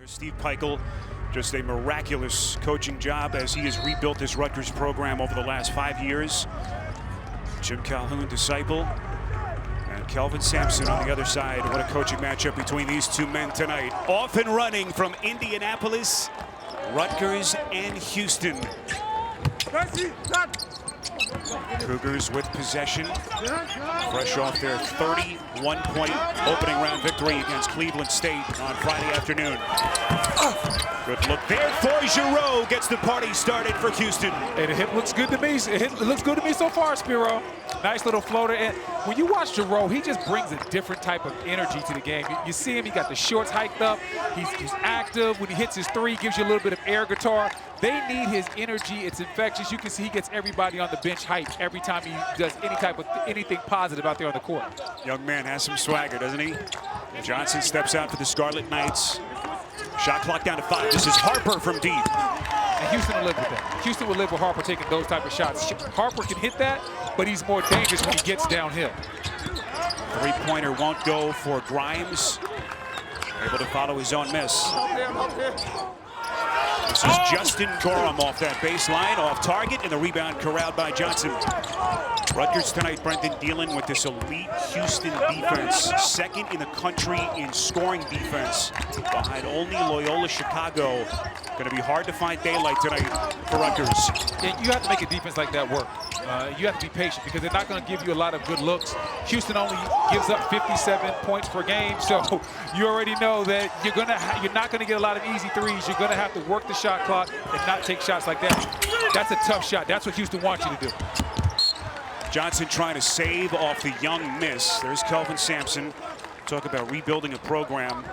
Steve Peichel, just a miraculous coaching job as he has rebuilt this Rutgers program over the last 5 years. Jim Calhoun, disciple, and Kelvin Sampson on the other side. What a coaching matchup between these two men tonight. Off and running from Indianapolis, Rutgers, and Houston. Cougars with possession, fresh off their 31-point opening round victory against Cleveland State on Friday afternoon. Good look there for Giroux, gets the party started for Houston. And the hit looks good to me. It looks good to me so far, Spiro. Nice little floater. And when you watch Giroux, he just brings a different type of energy to the game. You see him, he got the shorts hiked up. He's active. When he hits his three, gives you a little bit of air guitar. They need his energy. It's infectious. You can see he gets everybody on the bench hyped every time he does anything positive out there on the court. Young man has some swagger, doesn't he? Johnson steps out for the Scarlet Knights. Shot clock down to 5. This is Harper from deep. And Houston will live with that. Houston will live with Harper taking those type of shots. Harper can hit that, but he's more dangerous when he gets downhill. Three-pointer won't go for Grimes. Able to follow his own miss. This is Justin Gorham off that baseline, off target, and the rebound corralled by Johnson. Rutgers tonight, Brendan, dealing with this elite Houston defense, second in the country in scoring defense, behind only Loyola Chicago. Going to be hard to find daylight tonight for Rutgers. And you have to make a defense like that work. You have to be patient because they're not going to give you a lot of good looks. Houston only gives up 57 points per game, so you already know that you're not going to get a lot of easy threes. You're going to have to work the shot clock and not take shots like that. That's a tough shot. That's what Houston wants you to do. Johnson trying to save off the young miss. There's Kelvin Sampson. Talk about rebuilding a program.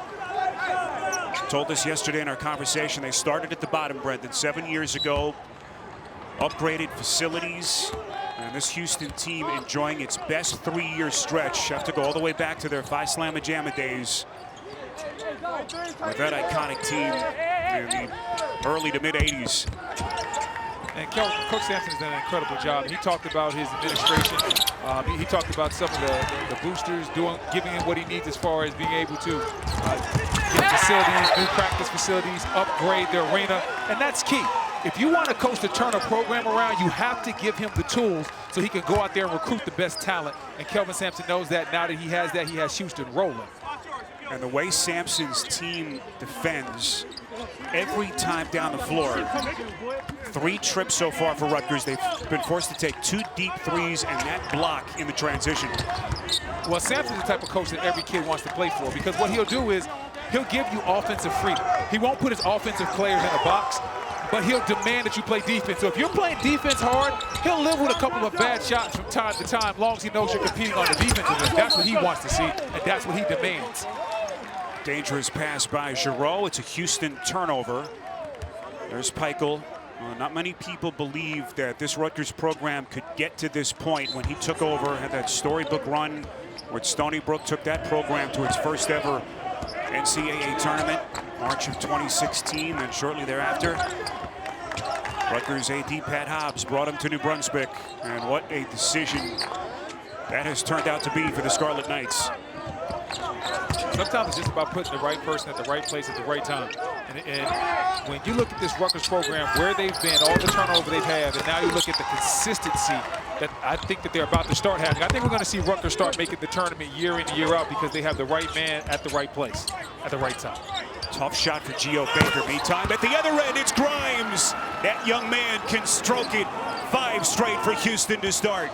Told us yesterday in our conversation, they started at the bottom, Brendan, 7 years ago. Upgraded facilities. And this Houston team enjoying its best 3-year stretch. Have to go all the way back to their Phi Slamma Jamma days. With that iconic team in the early to mid-'80s. And Coach Sampson has done an incredible job. He talked about his administration. He talked about some of the boosters giving him what he needs as far as being able to get facilities, new practice facilities, upgrade the arena, and that's key. If you want a coach to turn a program around, you have to give him the tools so he can go out there and recruit the best talent. And Kelvin Sampson knows that. Now that he has Houston rolling. And the way Sampson's team defends every time down the floor. 3 trips so far for Rutgers. They've been forced to take 2 deep threes and that block in the transition. Well, Sampson's the type of coach that every kid wants to play for, because what he'll do is he'll give you offensive freedom. He won't put his offensive players in a box, but he'll demand that you play defense. So if you're playing defense hard, he'll live with a couple of bad shots from time to time, as long as he knows you're competing on the defensive end. That's what he wants to see, and that's what he demands. Dangerous pass by Giroux. It's a Houston turnover. There's Peichel. Not many people believe that this Rutgers program could get to this point when he took over, had that storybook run where Stony Brook took that program to its first ever NCAA tournament, March of 2016, and shortly thereafter, Rutgers AD Pat Hobbs brought him to New Brunswick, and what a decision that has turned out to be for the Scarlet Knights. Sometimes it's just about putting the right person at the right place at the right time. And when you look at this Rutgers program, where they've been, all the turnover they've had, and now you look at the consistency that I think that they're about to start having. I think we're going to see Rutgers start making the tournament year in and year out because they have the right man at the right place at the right time. Tough shot for Geo Baker. Meantime, at the other end, it's Grimes. That young man can stroke it. 5 straight for Houston to start.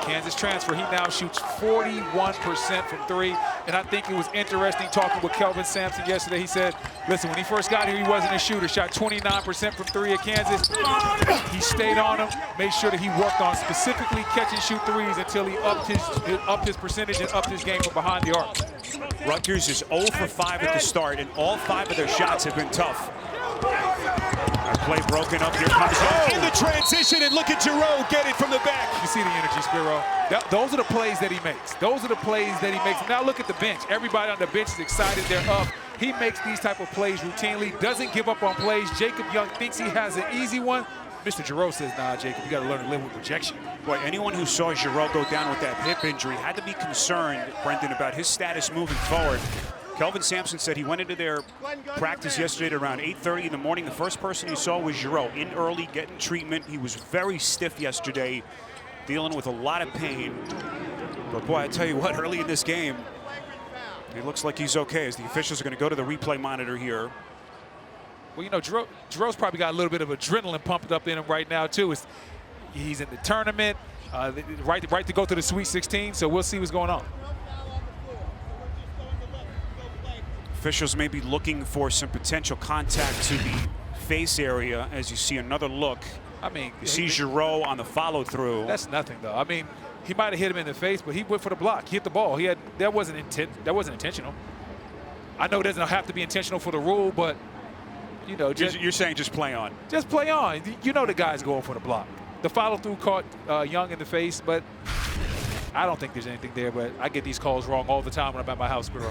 Kansas transfer, he now shoots 41% from 3. And I think it was interesting talking with Kelvin Sampson yesterday. He said, listen, when he first got here, he wasn't a shooter. Shot 29% from 3 at Kansas. He stayed on him, made sure that he worked on specifically catch and shoot threes until he upped his percentage and upped his game from behind the arc. Rutgers is 0 for 5 at the start, and all 5 of their shots have been tough. Play broken up. Here comes in the transition, and look at Giroux get it from the back. You see the energy, Spiro. Those are the plays that he makes. Those are the plays that he makes. Now look at the bench. Everybody on the bench is excited. They're up. He makes these type of plays routinely. Doesn't give up on plays. Jacob Young thinks he has an easy one. Mr. Giroux says, nah, Jacob, you got to learn to live with rejection. Boy, anyone who saw Giroux go down with that hip injury had to be concerned, Brendan, about his status moving forward. Kelvin Sampson said he went into their practice yesterday at around 8:30 in the morning. The first person he saw was Giroux, in early, getting treatment. He was very stiff yesterday, dealing with a lot of pain. But boy, I tell you what, early in this game, it looks like he's okay, as the officials are going to go to the replay monitor here. Well, you know, Giroux's probably got a little bit of adrenaline pumped up in him right now, too. He's in the tournament, right to go to the Sweet 16, so we'll see what's going on. Officials may be looking for some potential contact to the face area as you see another look. I mean, you see Giroux on the follow-through. That's nothing, though. I mean, he might have hit him in the face, but he went for the block. He hit the ball. That wasn't intentional. I know it doesn't have to be intentional for the rule, but you know, you're saying just play on. Just play on. You know the guy's going for the block. The follow-through caught Young in the face, but I don't think there's anything there. But I get these calls wrong all the time when I'm at my house, Spiro.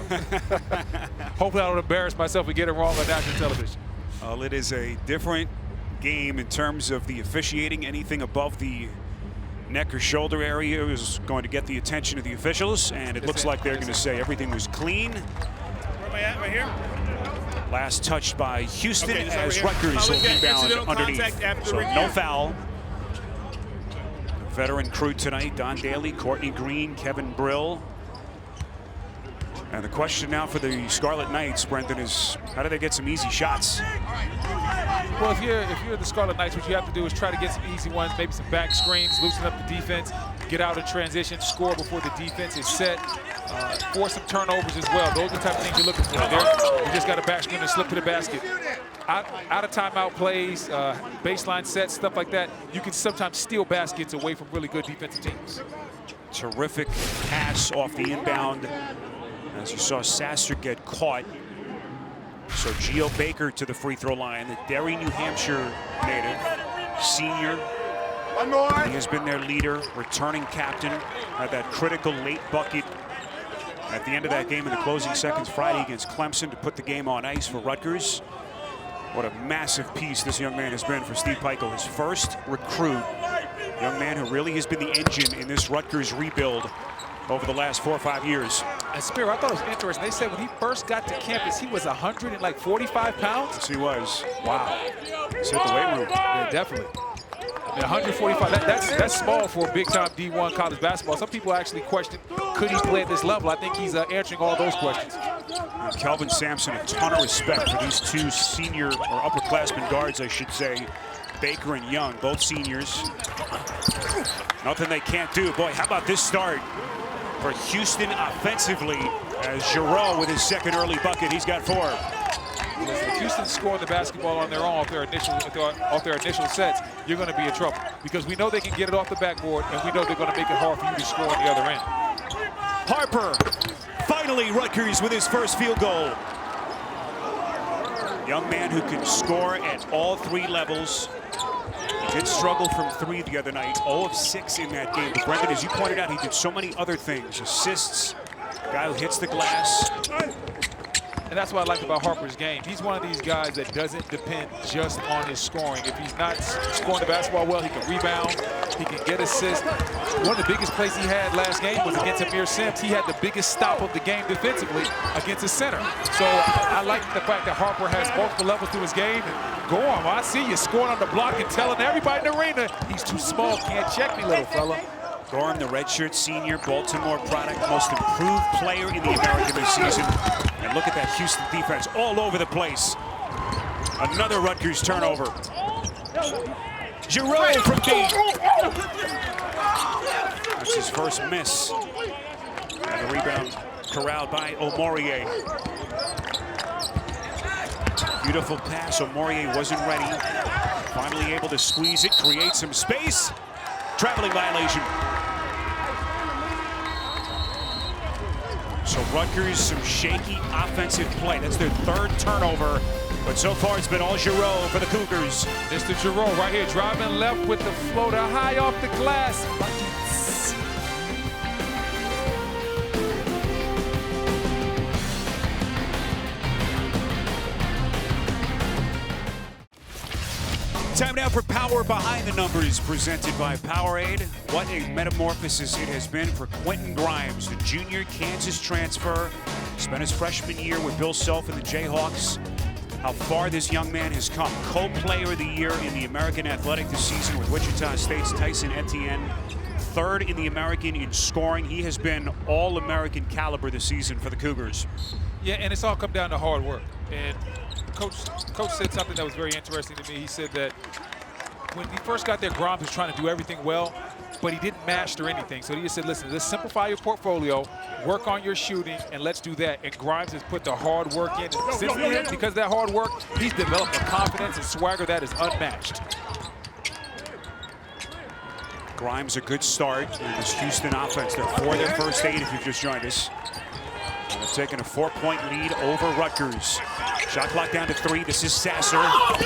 Hopefully I don't embarrass myself and get it wrong on national television. Well, it is a different game in terms of the officiating. Anything above the neck or shoulder area is going to get the attention of the officials, and it looks like they're going to say everything was clean. Where am I at? Right here? Last touched by Houston, as Rutgers will rebound underneath. So no foul. Veteran crew tonight: Don Daly, Courtney Green, Kevin Brill. And the question now for the Scarlet Knights, Brendan, is how do they get some easy shots? Well, if you're the Scarlet Knights, what you have to do is try to get some easy ones, maybe some back screens, loosen up the defense, get out in transition, score before the defense is set, force some turnovers as well. Those are the type of things you're looking for. You just got a back screen and slip to the basket. Out of timeout plays, baseline sets, stuff like that, you can sometimes steal baskets away from really good defensive teams. Terrific pass off the inbound, as you saw Sasser get caught. So Geo Baker to the free throw line, the Derry, New Hampshire native, senior. One more. He has been their leader, returning captain, had that critical late bucket at the end of that game in the closing seconds Friday against Clemson to put the game on ice for Rutgers. What a massive piece this young man has been for Steve Pikiell, his first recruit. Young man who really has been the engine in this Rutgers rebuild over the last 4 or 5 years. And Spiro, I thought it was interesting. They said when he first got to campus, he was 145 pounds. Yes, he was. Wow. He's hit the weight room. Yeah, definitely. I mean, 145, that's small for a big-time D1 college basketball. Some people actually question, could he play at this level? I think he's answering all those questions. And Kelvin Sampson, a ton of respect for these two senior or upperclassmen guards, I should say, Baker and Young, both seniors. Nothing they can't do. Boy, how about this start for Houston offensively, as Giroux with his second early bucket. He's got 4. If Houston scored the basketball on their own off their initial sets, you're going to be in trouble, because we know they can get it off the backboard, and we know they're going to make it hard for you to score on the other end. Harper, finally Rutgers with his first field goal. Young man who can score at all 3 levels. He did struggle from 3 the other night, 0 of 6 in that game. But Brendan, as you pointed out, he did so many other things. Assists, guy who hits the glass. And that's what I like about Harper's game. He's one of these guys that doesn't depend just on his scoring. If he's not scoring the basketball well, he can rebound, he can get assists. One of the biggest plays he had last game was against Amir Sims. He had the biggest stop of the game defensively against a center. So I like the fact that Harper has multiple levels to his game. And go on, I see you scoring on the block and telling everybody in the arena, he's too small, can't check me, little fella. Gorham, the redshirt senior, Baltimore product, most improved player in the American this season. And look at that Houston defense all over the place. Another Rutgers turnover. Giroux from deep. That's his first miss. And the rebound corralled by Omorier. Beautiful pass. Omorier wasn't ready. Finally able to squeeze it, create some space. Traveling violation. So Rutgers, some shaky offensive play. That's their 3rd turnover, but so far it's been all Giroux for the Cougars. Mr. Giroux right here, driving left with the floater high off the glass. Buckets. Time now for Power Behind the Numbers, presented by Powerade. What a metamorphosis it has been for Quentin Grimes, the junior Kansas transfer, Spent his freshman year with Bill Self and the Jayhawks. How far this young man has come. Co-player of the year in the American Athletic this season with Wichita State's Tyson Etienne. Third in the American in scoring. He has been all-American caliber this season for the Cougars. Yeah, and it's all come down to hard work. And Coach said something that was very interesting to me. He said that when he first got there, Grimes was trying to do everything well, but he didn't master anything. So he just said, listen, let's simplify your portfolio, work on your shooting, and let's do that. And Grimes has put the hard work in. And since then, because of that hard work, he's developed a confidence and swagger that is unmatched. Grimes a good start in this Houston offense. They're 4 their first 8 if you've just joined us. And they're taking a 4-point lead over Rutgers. Shot clock down to 3. This is Sasser.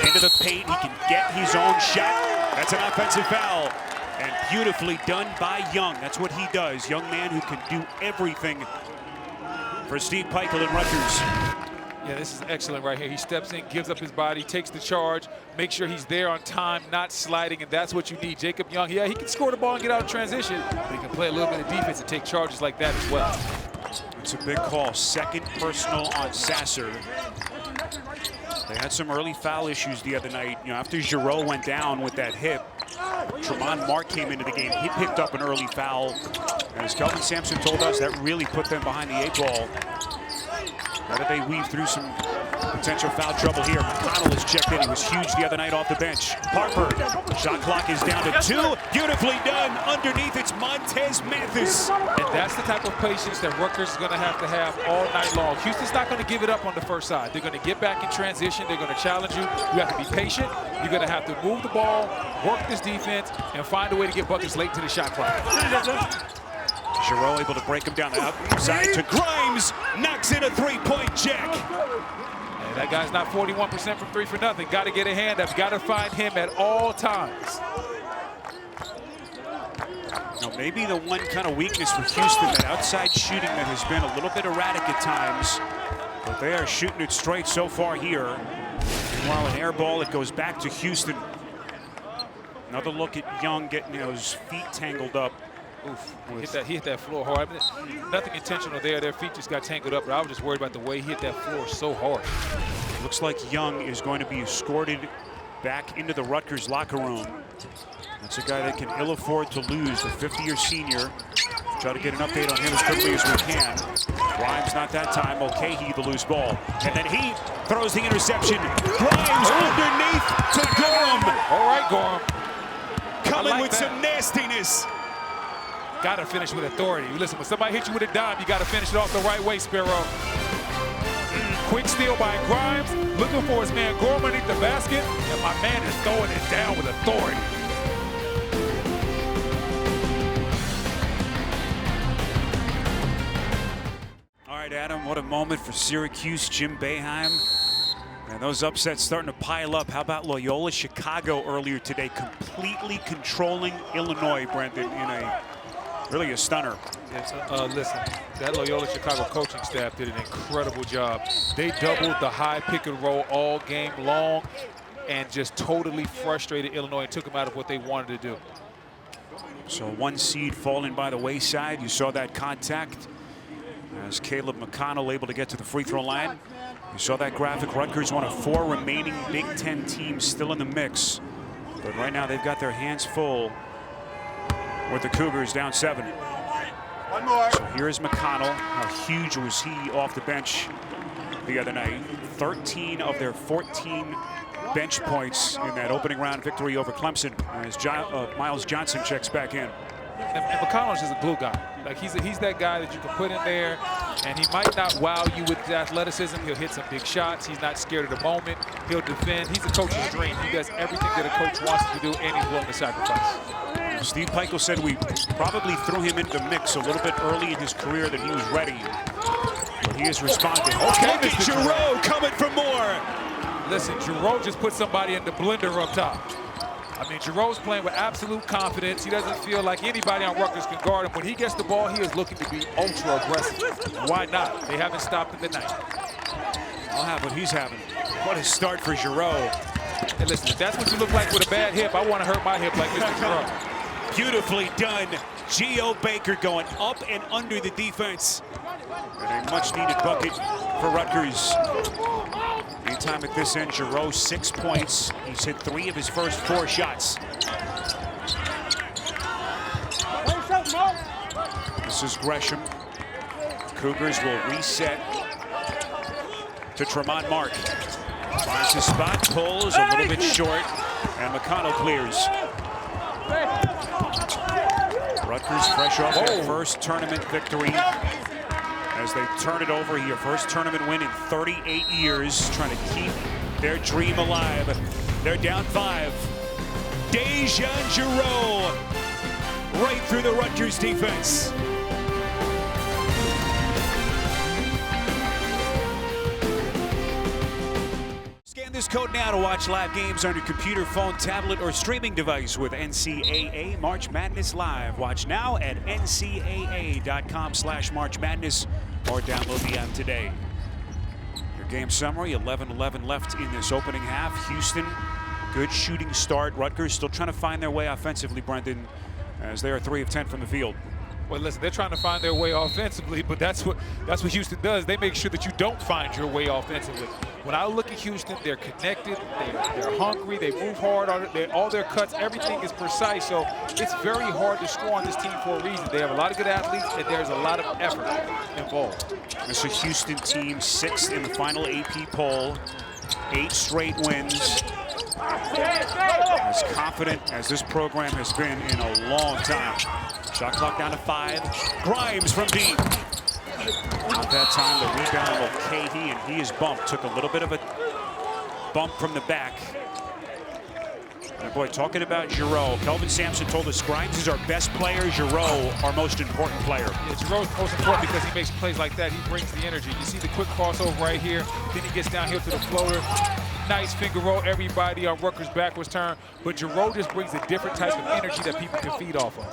Into the paint. He can get his own shot. That's an offensive foul. And beautifully done by Young. That's what he does. Young man who can do everything for Steve Peichel and Rutgers. Yeah, this is excellent right here. He steps in, gives up his body, takes the charge, makes sure he's there on time, not sliding, and that's what you need. Jacob Young, yeah, he can score the ball and get out of transition, but he can play a little bit of defense and take charges like that as well. It's a big call. Second personal on Sasser. They had some early foul issues the other night. You know, after Giroux went down with that hip, Tremont Mark came into the game. He picked up an early foul. And as Kelvin Sampson told us, that really put them behind the 8 ball. How did they weave through some potential foul trouble here? McConnell is checked in. He was huge the other night off the bench. Harper, shot clock is down to 2. Beautifully done. Underneath, it's Montez Mathis. And that's the type of patience that Rutgers is going to have all night long. Houston's not going to give it up on the first side. They're going to get back in transition. They're going to challenge you. You have to be patient. You're going to have to move the ball, work this defense, and find a way to get buckets late to the shot clock. Giroux able to break him down the outside to Grimes. Knocks in a 3-point jack. And that guy's not 41% from 3 for nothing. Got to get a hand up. Got to find him at all times. Now, maybe the one kind of weakness for Houston, that outside shooting that has been a little bit erratic at times. But they are shooting it straight so far here. Meanwhile, an air ball, it goes back to Houston. Another look at Young getting those feet tangled up. Oof, he hit that floor hard. I mean, nothing intentional there. Their feet just got tangled up, but I was just worried about the way he hit that floor so hard. Looks like Young is going to be escorted back into the Rutgers locker room. That's a guy that can ill afford to lose, the 50-year senior. Try to get an update on him as quickly as we can. Grimes not that time. Mulcahy the loose ball. And then he throws the interception. Grimes underneath to Gorham. All right, Gorham. Coming with some nastiness. Got to finish with authority. Listen, when somebody hits you with a dime, you got to finish it off the right way, Sparrow. Quick steal by Grimes, looking for his man Gorham underneath the basket, and my man is throwing it down with authority. All right, Adam, what a moment for Syracuse, Jim Boeheim. And those upsets starting to pile up. How about Loyola Chicago earlier today, completely controlling Illinois, Brendan, in a really a stunner. Yes, listen, that Loyola Chicago coaching staff did an incredible job. They doubled the high pick and roll all game long and just totally frustrated Illinois and took them out of what they wanted to do. So 1 seed falling by the wayside. You saw that contact as Caleb McConnell able to get to the free throw line. You saw that graphic. Rutgers, one of 4 remaining Big Ten teams still in the mix. But right now they've got their hands full with the Cougars down 7. One more. So here's McConnell. How huge was he off the bench the other night? 13 of their 14 bench points in that opening round victory over Clemson as Miles Johnson checks back in. And McConnell's just a glue guy. Like he's that guy that you can put in there, and he might not wow you with his athleticism. He'll hit some big shots. He's not scared of the moment. He'll defend. He's a coach's dream. He does everything that a coach wants him to do, and he's willing to sacrifice. Steve Peichel said we probably threw him into the mix a little bit early in his career that he was ready. But he is responding. Okay, look at Giroux coming for more. Listen, Giroux just put somebody in the blender up top. I mean, Giroux's playing with absolute confidence. He doesn't feel like anybody on Rutgers can guard him. When he gets the ball, he is looking to be ultra aggressive. Why not? They haven't stopped him tonight. I'll have what he's having. What a start for Giroux. And listen, if that's what you look like with a bad hip, I want to hurt my hip like Mr. Giroux. Beautifully done. Geo Baker going up and under the defense. And a much-needed bucket for Rutgers. Meantime, at this end, Giroux, 6 points. He's hit 3 of his first 4 shots. This is Gresham. Cougars will reset to Tremont Mark. Finds his spot, pulls a little bit short, and McConnell clears. Rutgers fresh off their first tournament victory as they turn it over here. First tournament win in 38 years, trying to keep their dream alive. They're down 5. Dejan Giroux right through the Rutgers defense. Scan this code now to watch live games on your computer, phone, tablet, or streaming device with NCAA March Madness Live. Watch now at ncaa.com/March Madness or download the app today. Your game summary, 11-11 left in this opening half. Houston, good shooting start. Rutgers still trying to find their way offensively, Brendan, as they are 3 of 10 from the field. Well, listen, they're trying to find their way offensively, but that's what Houston does. They make sure that you don't find your way offensively. When I look at Houston, they're connected, they're hungry, they move hard, all their cuts, everything is precise. So it's very hard to score on this team for a reason. They have a lot of good athletes, and there's a lot of effort involved. This is a Houston team, 6th in the final AP poll, 8 straight wins. As confident as this program has been in a long time. Shot clock down to 5. Grimes from deep. At that time, the rebound of Cahey, and he is bumped. Took a little bit of a bump from the back. And boy, talking about Giroux, Kelvin Sampson told us Grimes is our best player, Giroux our most important player. Yeah, Giroux is most important because he makes plays like that. He brings the energy. You see the quick crossover right here. Then he gets down here to the floater. Nice finger roll, everybody on Rutgers' backwards turn. But Giroux just brings a different type of energy that people can feed off of.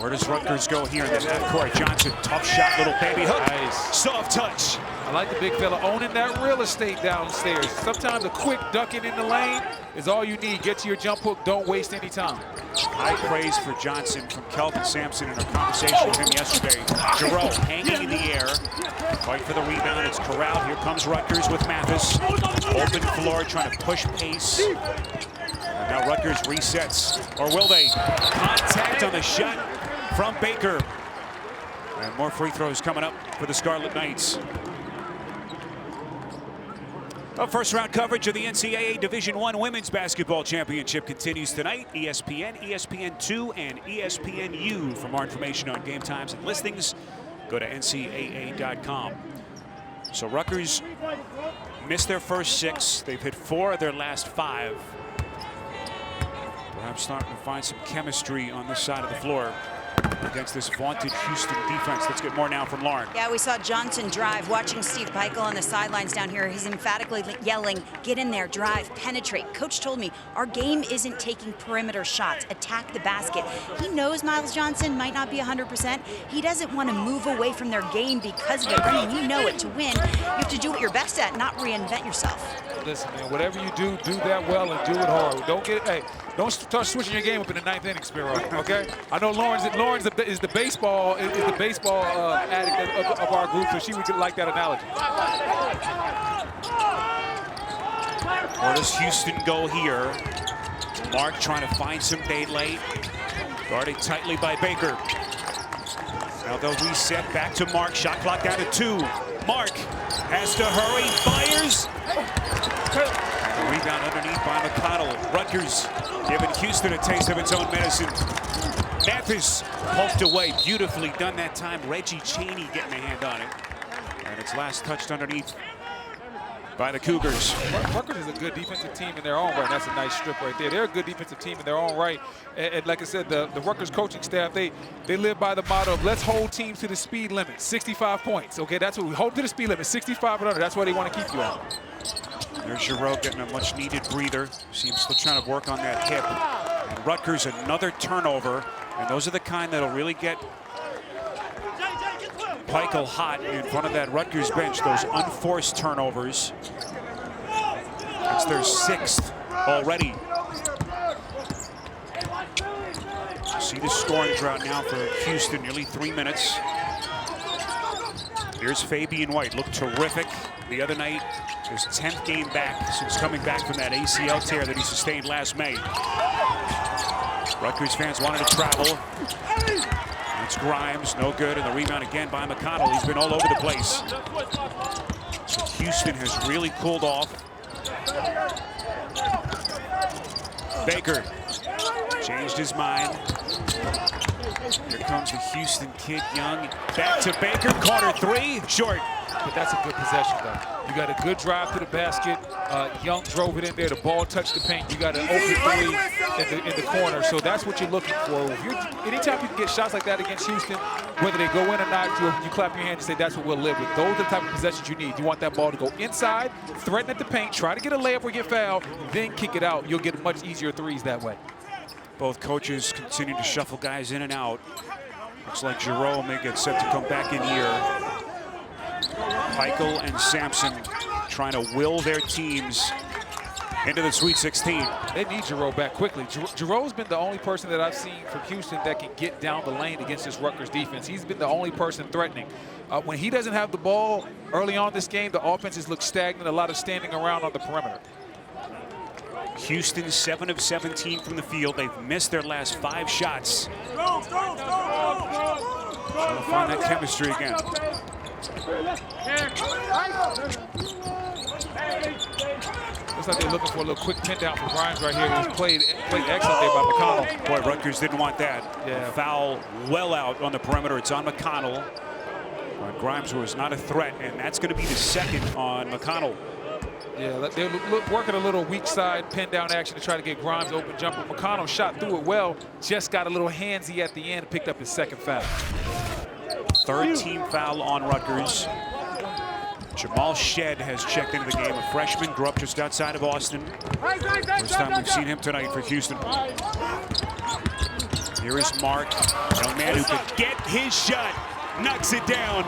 Where does Rutgers go here in the backcourt? Johnson, tough shot, little baby hook. Nice. Soft touch. I like the big fella owning that real estate downstairs. Sometimes a quick ducking in the lane is all you need. Get to your jump hook, don't waste any time. High praise for Johnson from Kelvin Sampson in a conversation with him yesterday. Giroux hanging in the air. Fight for the rebound, it's corralled. Here comes Rutgers with Mathis. Open floor, trying to push pace. And now Rutgers resets, or will they? Contact on the shot from Baker. And more free throws coming up for the Scarlet Knights. Our first round coverage of the NCAA Division I Women's Basketball Championship continues tonight. ESPN, ESPN2, and ESPNU. For more information on game times and listings, go to ncaa.com. So Rutgers missed their first 6. They've hit 4 of their last 5. Perhaps starting to find some chemistry on this side of the floor against this vaunted Houston defense. Let's get more now from Lauren. Yeah, we saw Johnson drive. Watching Steve Peichel on the sidelines down here, he's emphatically yelling, get in there, drive, penetrate. Coach told me our game isn't taking perimeter shots, attack the basket. He knows Miles Johnson might not be 100%. He doesn't want to move away from their game because of it. I mean, you know it. To win, you have to do what you're best at, not reinvent yourself. Listen, man, whatever you do, do that well and do it hard. Don't start switching your game up in the 9th inning, Spiro. Okay? I know Lauren's is the baseball addict of our group, so she would like that analogy. Where does Houston go here? Mark trying to find some daylight. Guarded tightly by Baker. Now they'll reset back to Mark. Shot clock down to 2. Mark has to hurry. Fires. The rebound underneath by McConnell. Rutgers giving Houston a taste of its own medicine. Mathis poked away. Beautifully done that time. Reggie Chaney getting a hand on it. And it's last touched underneath by the Cougars. Rutgers is a good defensive team in their own right. That's a nice strip right there. They're a good defensive team in their own right. And like I said, the Rutgers coaching staff, they live by the motto of let's hold teams to the speed limit, 65 points. Okay, that's what we hold to the speed limit, 65 and under. That's why they want to keep you out. There's Giroux getting a much-needed breather. Seems still trying to work on that hip. And Rutgers, another turnover. And those are the kind that'll really get Peichel hot in front of that Rutgers bench, those unforced turnovers. That's their 6th already. See the scoring drought now for Houston, nearly 3 minutes. Here's Fabian White, looked terrific the other night. His 10th game back since coming back from that ACL tear that he sustained last May. Rutgers fans wanted to travel. It's Grimes, no good, and the rebound again by McConnell. He's been all over the place. So Houston has really cooled off. Baker changed his mind. Here comes the Houston kid, Young. Back to Baker, corner three, short. But that's a good possession, though. You got a good drive to the basket. Young drove it in there. The ball touched the paint. You got an open three in the corner. So that's what you're looking for. Anytime you can get shots like that against Houston, whether they go in or not, you clap your hands and say that's what we'll live with. Those are the type of possessions you need. You want that ball to go inside, threaten at the paint, try to get a layup or get fouled, then kick it out. You'll get much easier threes that way. Both coaches continue to shuffle guys in and out. Looks like Giroux may get set to come back in here. Peichel and Sampson trying to will their teams into the Sweet 16. They need Giroux back quickly. Giroux's been the only person that I've seen from Houston that can get down the lane against this Rutgers defense. He's been the only person threatening. When he doesn't have the ball early on this game, the offenses look stagnant, a lot of standing around on the perimeter. Houston 7 of 17 from the field. They've missed their last 5 shots. Trying to find that chemistry again. Looks like they're looking for a little quick pin down for Grimes right here. He's played excellent there by McConnell. Boy, Rutgers didn't want that. Yeah. Foul well out on the perimeter. It's on McConnell. Grimes was not a threat, and that's going to be the second on McConnell. Yeah, they're working a little weak side pin down action to try to get Grimes open jumper. McConnell shot through it well, just got a little handsy at the end, picked up his second foul. Third team foul on Rutgers. Jamal Shed has checked into the game. A freshman, grew up just outside of Austin. First time we've seen him tonight for Houston. Here is Mark, a young man who could get his shot, knocks it down.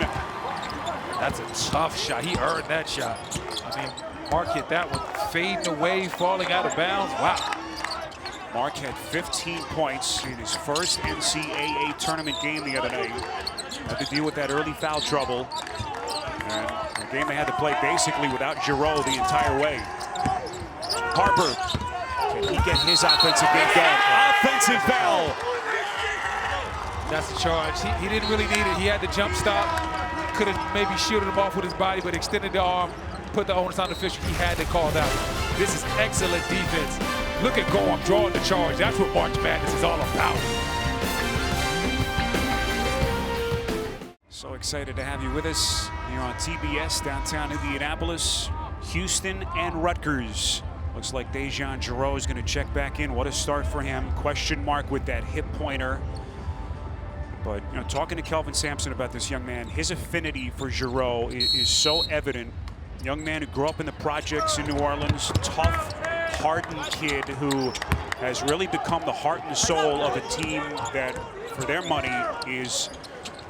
That's a tough shot. He earned that shot. I mean, Mark hit that one, fading away, falling out of bounds. Wow. Mark had 15 points in his first NCAA tournament game the other night. Had to deal with that early foul trouble. And a game they had to play basically without Giroux the entire way. Harper, can he get his offensive game going? Offensive foul. That's the charge. He didn't really need it. He had the jump stop. Could have maybe shielded him off with his body, but extended the arm, put the onus on the official. He had to call that. This is excellent defense. Look at Gorham drawing the charge. That's what March Madness is all about. So excited to have you with us here on TBS, downtown Indianapolis, Houston and Rutgers. Looks like Dejan Giroux is going to check back in. What a start for him. Question mark with that hip pointer. But you know, talking to Kelvin Sampson about this young man, his affinity for Giroux is so evident. Young man who grew up in the projects in New Orleans, tough, hardened kid who has really become the heart and soul of a team that, for their money, is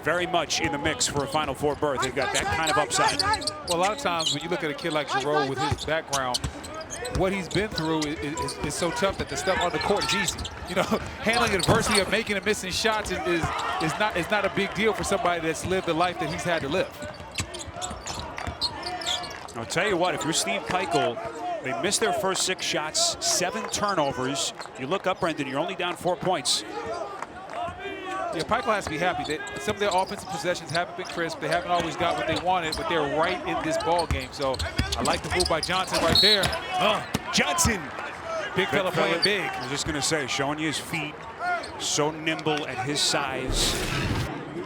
very much in the mix for a Final Four berth. They've got that kind of upside. Well, a lot of times when you look at a kid like Giroux with his background, what he's been through is so tough that the stuff on the court is easy. You know, handling adversity of making and missing shots is not a big deal for somebody that's lived the life that he's had to live. I'll tell you what, if you're Steve Peichel, they missed their first 6 shots, 7 turnovers. You look up, Brendan, you're only down 4 points. Yeah, Peichel has to be happy that some of their offensive possessions haven't been crisp. They haven't always got what they wanted, but they're right in this ball game. So I like the move by Johnson right there. Johnson. Big fella playing big. I was just going to say, showing you his feet, so nimble at his size.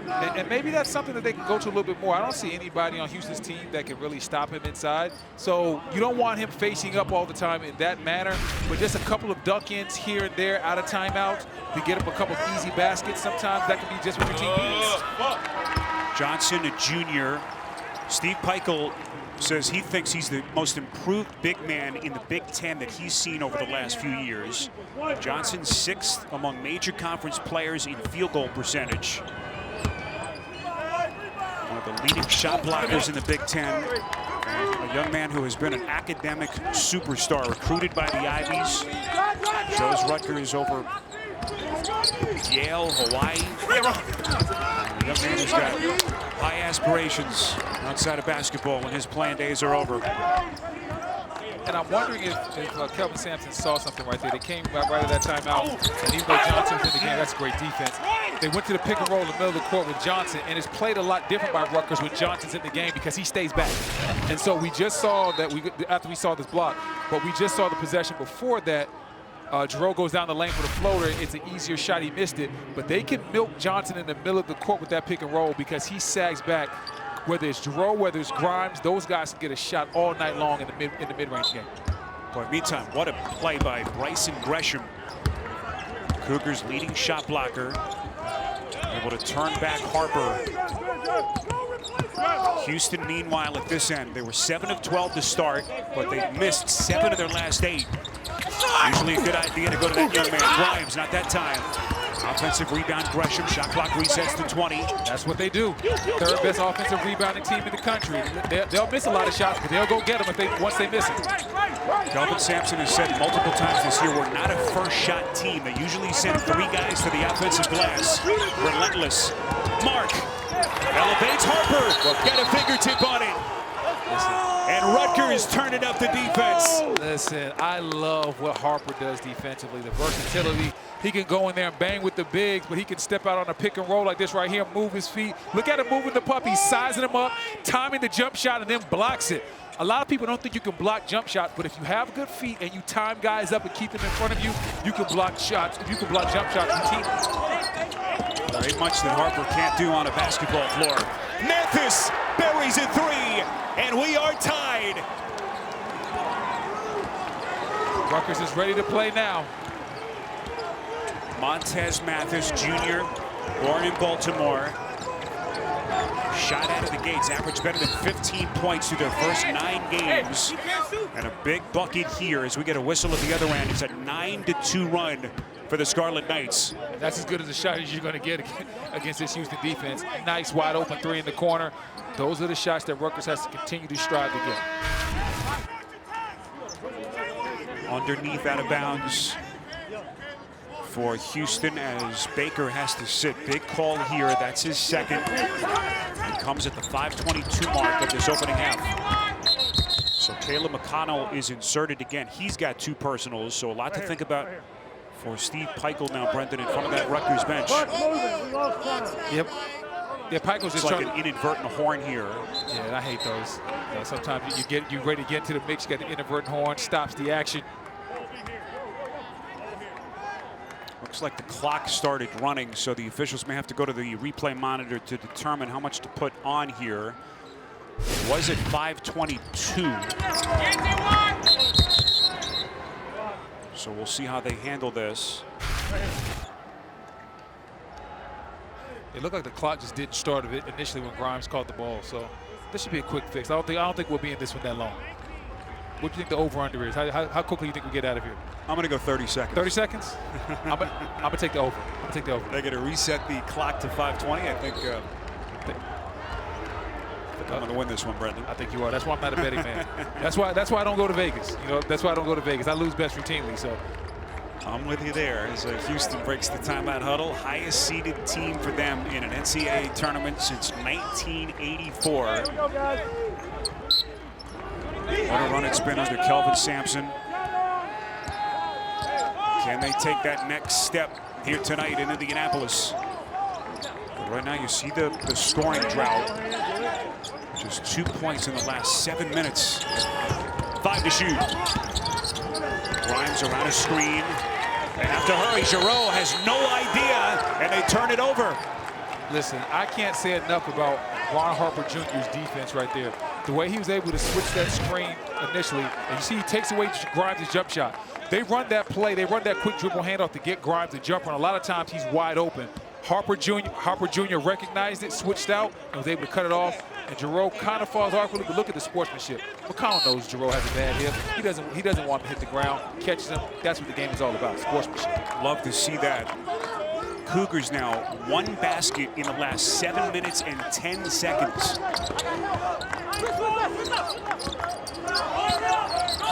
And maybe that's something that they can go to a little bit more. I don't see anybody on Houston's team that can really stop him inside. So you don't want him facing up all the time in that manner, but just a couple of duck-ins here and there out of timeout to get up a couple of easy baskets. Sometimes that can be just what your team needs. Johnson, a junior. Steve Peichel says he thinks he's the most improved big man in the Big Ten that he's seen over the last few years. Johnson 6th among major conference players in field goal percentage. One of the leading shot blockers in the Big Ten. A young man who has been an academic superstar, recruited by the Ivies. Shows Rutgers over Yale, Hawaii. The young man who's got high aspirations outside of basketball when his playing days are over. And I'm wondering if Kelvin Sampson saw something right there. They came right at that timeout, and even though Johnson's in the game, that's great defense. They went to the pick and roll in the middle of the court with Johnson, and it's played a lot different by Rutgers when Johnson's in the game because he stays back. And so we just saw that after we saw this block, but we just saw the possession before that. Jarreau goes down the lane for the floater. It's an easier shot. He missed it. But they can milk Johnson in the middle of the court with that pick and roll because he sags back. Whether it's Jarreau, whether it's Grimes, those guys can get a shot all night long in the mid-range game. But meantime, what a play by Bryson Gresham. Cougars' leading shot blocker. Able to turn back Harper. Houston, meanwhile, at this end, they were 7 of 12 to start, but they missed 7 of their last 8. Usually a good idea to go to that young man. Grimes, not that time. Offensive rebound, Gresham. Shot clock resets to 20. That's what they do. Third best offensive rebounding team in the country. They'll miss a lot of shots, but they'll go get them once they miss it. Kelvin Sampson has said multiple times this year, we're not a first shot team. They usually send 3 guys to the offensive glass. Relentless. Mark elevates Harper. Got a fingertip on it. And Rutgers turn it up the defense. Listen, I love what Harper does defensively. The versatility. He can go in there and bang with the bigs, but he can step out on a pick and roll like this right here, move his feet. Look at him moving the pup. He's sizing him up, timing the jump shot, and then blocks it. A lot of people don't think you can block jump shots, but if you have good feet and you time guys up and keep them in front of you, you can block shots. You can block jump shots routinely. There ain't much that Harper can't do on a basketball floor. Mathis buries a 3, and we are tied. Rutgers is ready to play now. Montez Mathis, Jr., born in Baltimore. Shot out of the gates, averaged better than 15 points through their first 9 games. And a big bucket here as we get a whistle at the other end. It's a 9-2 run for the Scarlet Knights. That's as good as a shot as you're going to get against this Houston defense. Nice wide open 3 in the corner. Those are the shots that Rutgers has to continue to strive to get. Underneath, out of bounds for Houston as Baker has to sit. Big call here. That's his second. It comes at the 5:22 mark of this opening half. So Caleb McConnell is inserted again. He's got 2 personals, so a lot to think about for Steve Peichel now, Brendan, in front of that Rutgers bench. Yep. Yeah, Peichel's It's just like an inadvertent horn here. Yeah, and I hate those. Sometimes you're ready to get into the mix, you got the inadvertent horn, stops the action. Looks like the clock started running, so the officials may have to go to the replay monitor to determine how much to put on here. Was it 5:22? So we'll see how they handle this. It looked like the clock just didn't start initially when Grimes caught the ball, so this should be a quick fix. I don't think we'll be in this one that long. What do you think the over-under is? How quickly do you think we get out of here? I'm going to go 30 seconds. 30 seconds? I'm going to take the over. I'm going to take the over. They're going to reset the clock to 5:20. I think I'm going to win this one, Brendan. I think you are. That's why I'm not a betting man. That's why I don't go to Vegas. You know, that's why I don't go to Vegas. I lose bets routinely. So I'm with you there as Houston breaks the timeout huddle. Highest seeded team for them in an NCAA tournament since 1984. What a run it's been under Kelvin Sampson. Can they take that next step here tonight in Indianapolis? But right now you see the scoring drought. Just 2 points in the last 7 minutes. 5 to shoot. Grimes around a screen. They have to hurry. Jarreau has no idea, and they turn it over. Listen, I can't say enough about Ron Harper Jr.'s defense right there. The way he was able to switch that screen initially, and you see he takes away Grimes' jump shot. They run that play, they run that quick dribble handoff to get Grimes to jump, and a lot of times he's wide open. Harper Jr. recognized it, switched out, and was able to cut it off. And Jarreau kind of falls awkwardly, but look at the sportsmanship. McConnell knows Jarreau has a bad hip. He doesn't want to hit the ground, catches him. That's what the game is all about, sportsmanship. Love to see that. Cougars now 1 basket in the last 7 minutes and 10 seconds.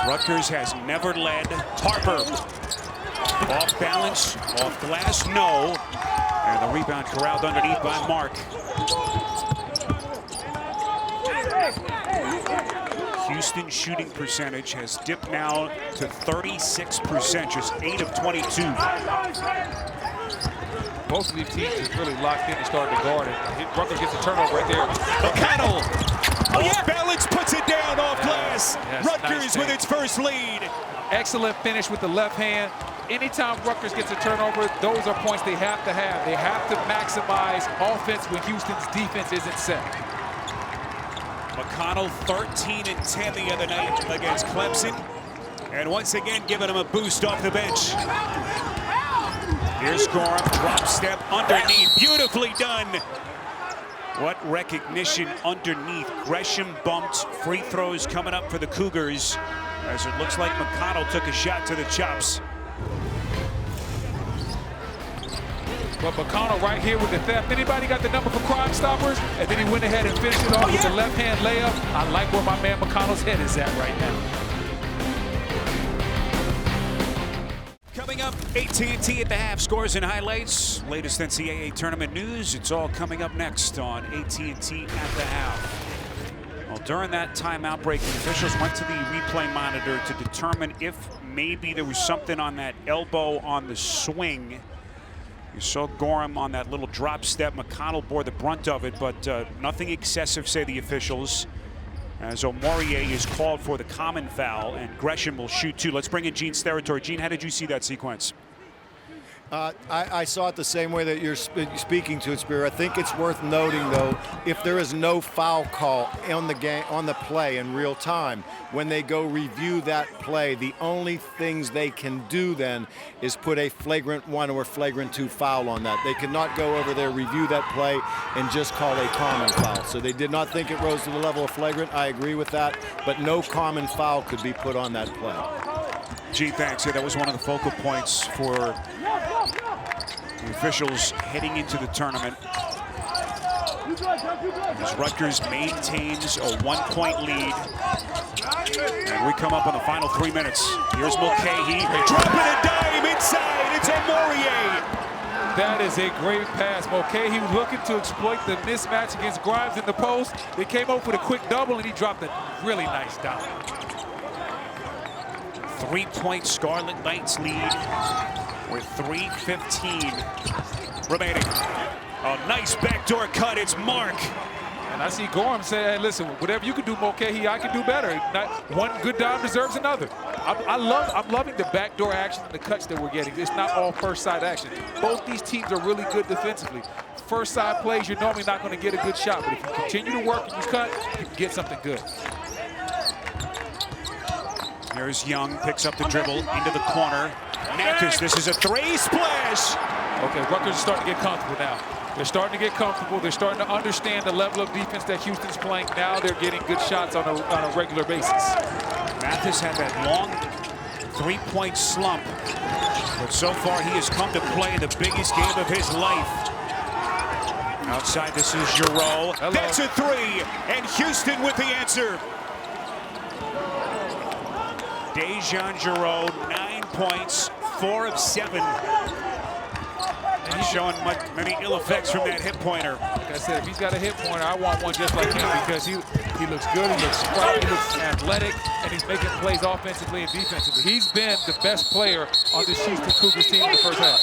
Rutgers has never led. Harper off balance, off glass, no. And the rebound corralled underneath by Mark. Houston's shooting percentage has dipped now to 36%, just 8 of 22. Both of these teams is really locked in and starting to guard it. Rutgers gets a turnover right there. McConnell. Oh, yeah. Balance puts it down off glass. Yes, Rutgers nice with its first lead. Excellent finish with the left hand. Anytime Rutgers gets a turnover, those are points they have to have. They have to maximize offense when Houston's defense isn't set. McConnell 13 and 10 the other night against Clemson. And once again, giving him a boost off the bench. Here's Gorham, drop step underneath, beautifully done. What recognition underneath. Gresham bumped, free throws coming up for the Cougars, as it looks like McConnell took a shot to the chops. But McConnell right here with the theft. Anybody got the number for Crime Stoppers? And then he went ahead and finished it off with the left-hand layup. I like where my man McConnell's head is at right now. Coming up, AT&T at the half, scores and highlights. Latest NCAA tournament news. It's all coming up next on AT&T at the half. Well, during that timeout break, the officials went to the replay monitor to determine if maybe there was something on that elbow on the swing. You saw Gorham on that little drop step. McConnell bore the brunt of it, but nothing excessive, say the officials, as Omorier is called for the common foul, and Gresham will shoot two. Let's bring in Gene Steratore. Gene, how did you see that sequence? I saw it the same way that you're speaking to it, Spear. I think it's worth noting, though, if there is no foul call on the play in real time, when they go review that play, the only things they can do then is put a flagrant 1 or flagrant 2 foul on that. They cannot go over there, review that play, and just call a common foul. So they did not think it rose to the level of flagrant. I agree with that, but no common foul could be put on that play. Gene, thanks. Yeah, that was one of the focal points for the officials heading into the tournament. As Rutgers maintains a 1-point lead. And we come up on the final 3 minutes. Here's Mulcahy, dropping a dime inside. It's Omorier. That is a great pass. Mulcahy looking to exploit the mismatch against Grimes in the post. They came up with a quick double, and he dropped a really nice dime. 3-point Scarlet Knights lead with 3:15 remaining. A nice backdoor cut. It's Mark. And I see Gorham say, hey, listen, whatever you can do, Mulcahy, I can do better. Not one good dime deserves another. I'm loving the backdoor action and the cuts that we're getting. It's not all first side action. Both these teams are really good defensively. First side plays, you're normally not going to get a good shot. But if you continue to work and you cut, you can get something good. Here's Young, picks up the dribble into the corner. Mathis, this is a 3 splash. Okay, Rutgers is starting to get comfortable now. They're starting to get comfortable. They're starting to understand the level of defense that Houston's playing. Now they're getting good shots on a regular basis. Mathis had that long 3-point slump, but so far he has come to play the biggest game of his life. Outside, this is Giroux. That's a 3, and Houston with the answer. Dejan Giroux, 9 points, 4 of 7. And he's showing many ill effects from that hip pointer. Like I said, if he's got a hip pointer, I want one just like him, because he looks good, he looks spry, he looks athletic, and he's making plays offensively and defensively. He's been the best player on this Houston Cougars team in the first half.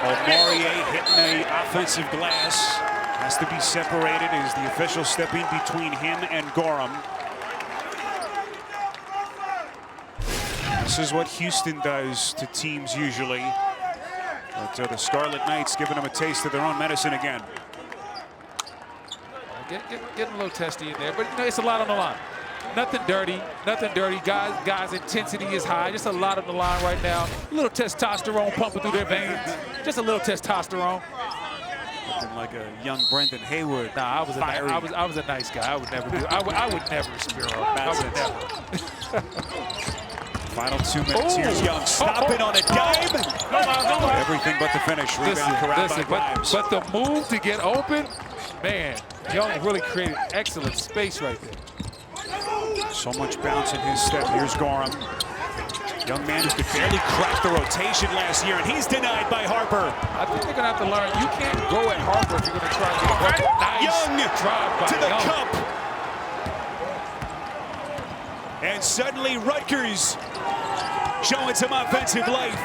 Omorier hitting the offensive glass. Has to be separated as the officials step in between him and Gorham. This is what Houston does to teams usually. But the Scarlet Knights giving them a taste of their own medicine again. Getting a little testy in there, but you know, it's a lot on the line. Nothing dirty, nothing dirty. Guys' intensity is high. Just a lot on the line right now. A little testosterone pumping through their veins. Just a little testosterone. Looking like a young Brendan Haywood. Nah, I was a nice guy. I would never do. I would never spear up. I would never. Final 2 minutes. Here's Young stopping on a dime. Everything but the finish. Rebound corralled by Grimes. But the move to get open, man, Young really created excellent space right there. So much bounce in his step. Here's Gorham. Young man who could barely crack the rotation last year, and he's denied by Harper. I think they're going to have to learn. You can't go at Harper if you're going to try to get a nice Young drive by to the Young. cup. and suddenly Rutgers showing some offensive life.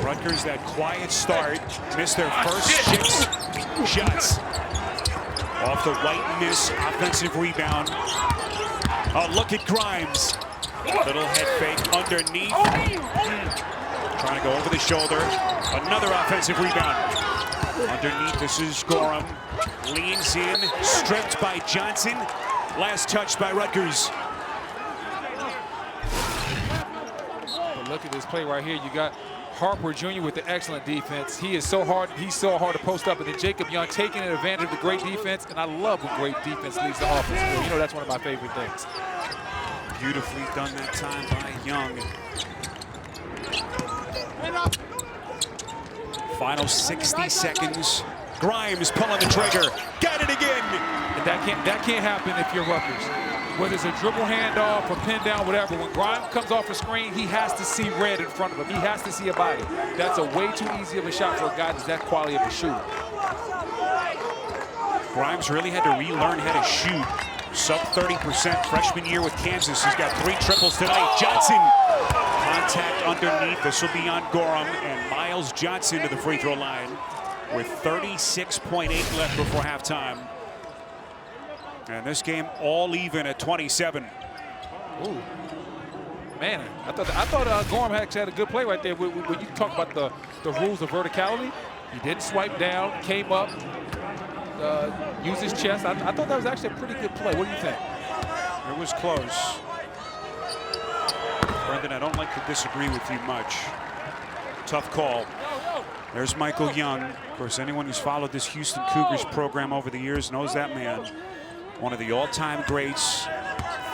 Rutgers, that quiet start, missed their first 6 shots. Off the white miss, offensive rebound. Oh, look at Grimes. Little head fake underneath. Trying to go over the shoulder. Another offensive rebound. Underneath, this is Gorham. Leans in, stripped by Johnson. Last touch by Rutgers. But look at this play right here. You got Harper Jr. with the excellent defense. He's so hard to post up, and then Jacob Young taking advantage of the great defense. And I love when great defense leads the offense. You know, that's one of my favorite things. Beautifully done that time by Young. Final 60 seconds. Grimes pulling the trigger. Got it again. And that can't happen if you're Rutgers. Whether it's a dribble handoff or pin down, whatever, when Grimes comes off the screen, he has to see red in front of him. He has to see a body. That's a way too easy of a shot for a guy that's that quality of a shooter. Grimes really had to relearn how to shoot. Sub 30% freshman year with Kansas. He's got 3 triples tonight. Johnson, contact underneath. This will be on Gorham, and Miles Johnson to the free throw line with 36.8 left before halftime. And this game all even at 27. Ooh, man, I thought Gorham actually had a good play right there. When you talk about the rules of verticality, he didn't swipe down, came up, used his chest. I thought that was actually a pretty good play. What do you think? It was close. Brendan, I don't like to disagree with you much. Tough call. There's Michael Young. Of course, anyone who's followed this Houston Cougars program over the years knows that man. One of the all-time greats,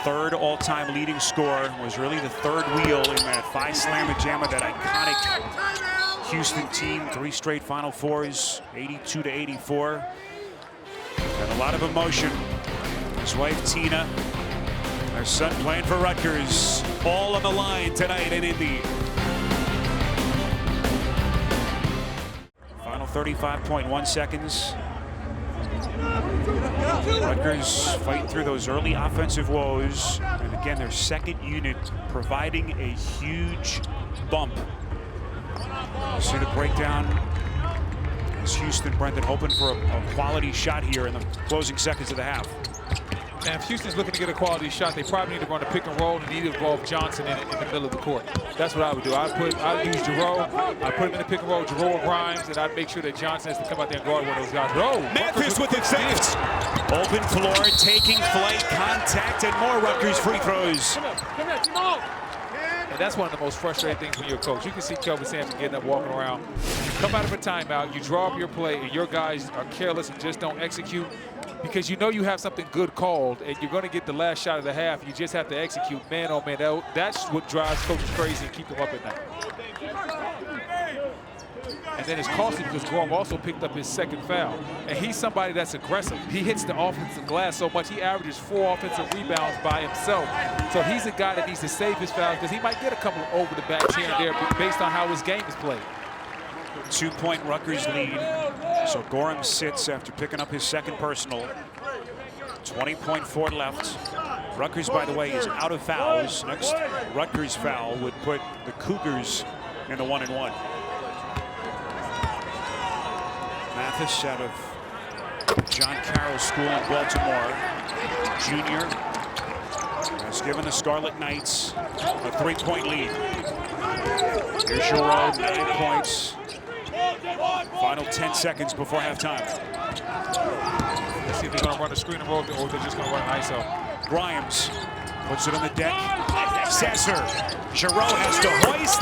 3rd all-time leading scorer, was really the 3rd wheel in that Phi Slamma Jamma, that iconic Houston team, 3 straight Final Fours, 82 to 84. And a lot of emotion. His wife, Tina, their son playing for Rutgers, all on the line tonight in Indy. Final 35.1 seconds. Rutgers fighting through those early offensive woes. And again, their second unit providing a huge bump. You see the breakdown. As Houston, Brendan, hoping for a quality shot here in the closing seconds of the half. And if Houston's looking to get a quality shot, they probably need to run a pick and roll and need to involve Johnson in the middle of the court. That's what I would do. I'd use Giroux. I'd put him in the pick and roll, Giroux or Grimes, and I'd make sure that Johnson has to come out there and guard one of those guys. Oh, Mathis with it theft. Open floor, taking flight, contact, and more Rutgers free throws. And that's one of the most frustrating things when you're a coach. You can see Kelvin Sampson getting up, walking around. You come out of a timeout, you draw up your play, and your guys are careless and just don't execute because you know you have something good called, and you're going to get the last shot of the half. You just have to execute. Man, oh, man, that's what drives coaches crazy and keep them up at night. And then it's costly because Gorham also picked up his 2nd foul. And he's somebody that's aggressive. He hits the offensive glass so much, he averages 4 offensive rebounds by himself. So he's a guy that needs to save his fouls because he might get a couple of over the backs here and there based on how his game is played. 2-point Rutgers lead. So Gorham sits after picking up his 2nd personal. 20.4 left. Rutgers, by the way, is out of fouls. Next Rutgers foul would put the Cougars in the 1-1. Mathis out of John Carroll School in Baltimore, junior, has given the Scarlet Knights a 3-point lead. Here's Giroux, 9 points. Final 10 seconds before halftime. Let's see if they're going to run a screen and roll or they're just going to run an ISO. Grimes puts it on the deck. Sasser. Giroux has to hoist.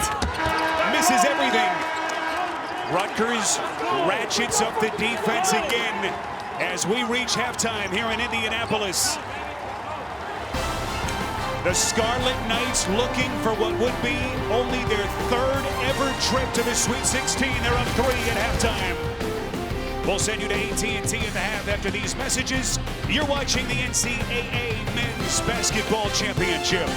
Misses everything. Rutgers ratchets up the defense again as we reach halftime here in Indianapolis. The Scarlet Knights looking for what would be only their 3rd ever trip to the Sweet 16. They're up 3 at halftime. We'll send you to AT&T in the half after these messages. You're watching the NCAA Men's Basketball Championship.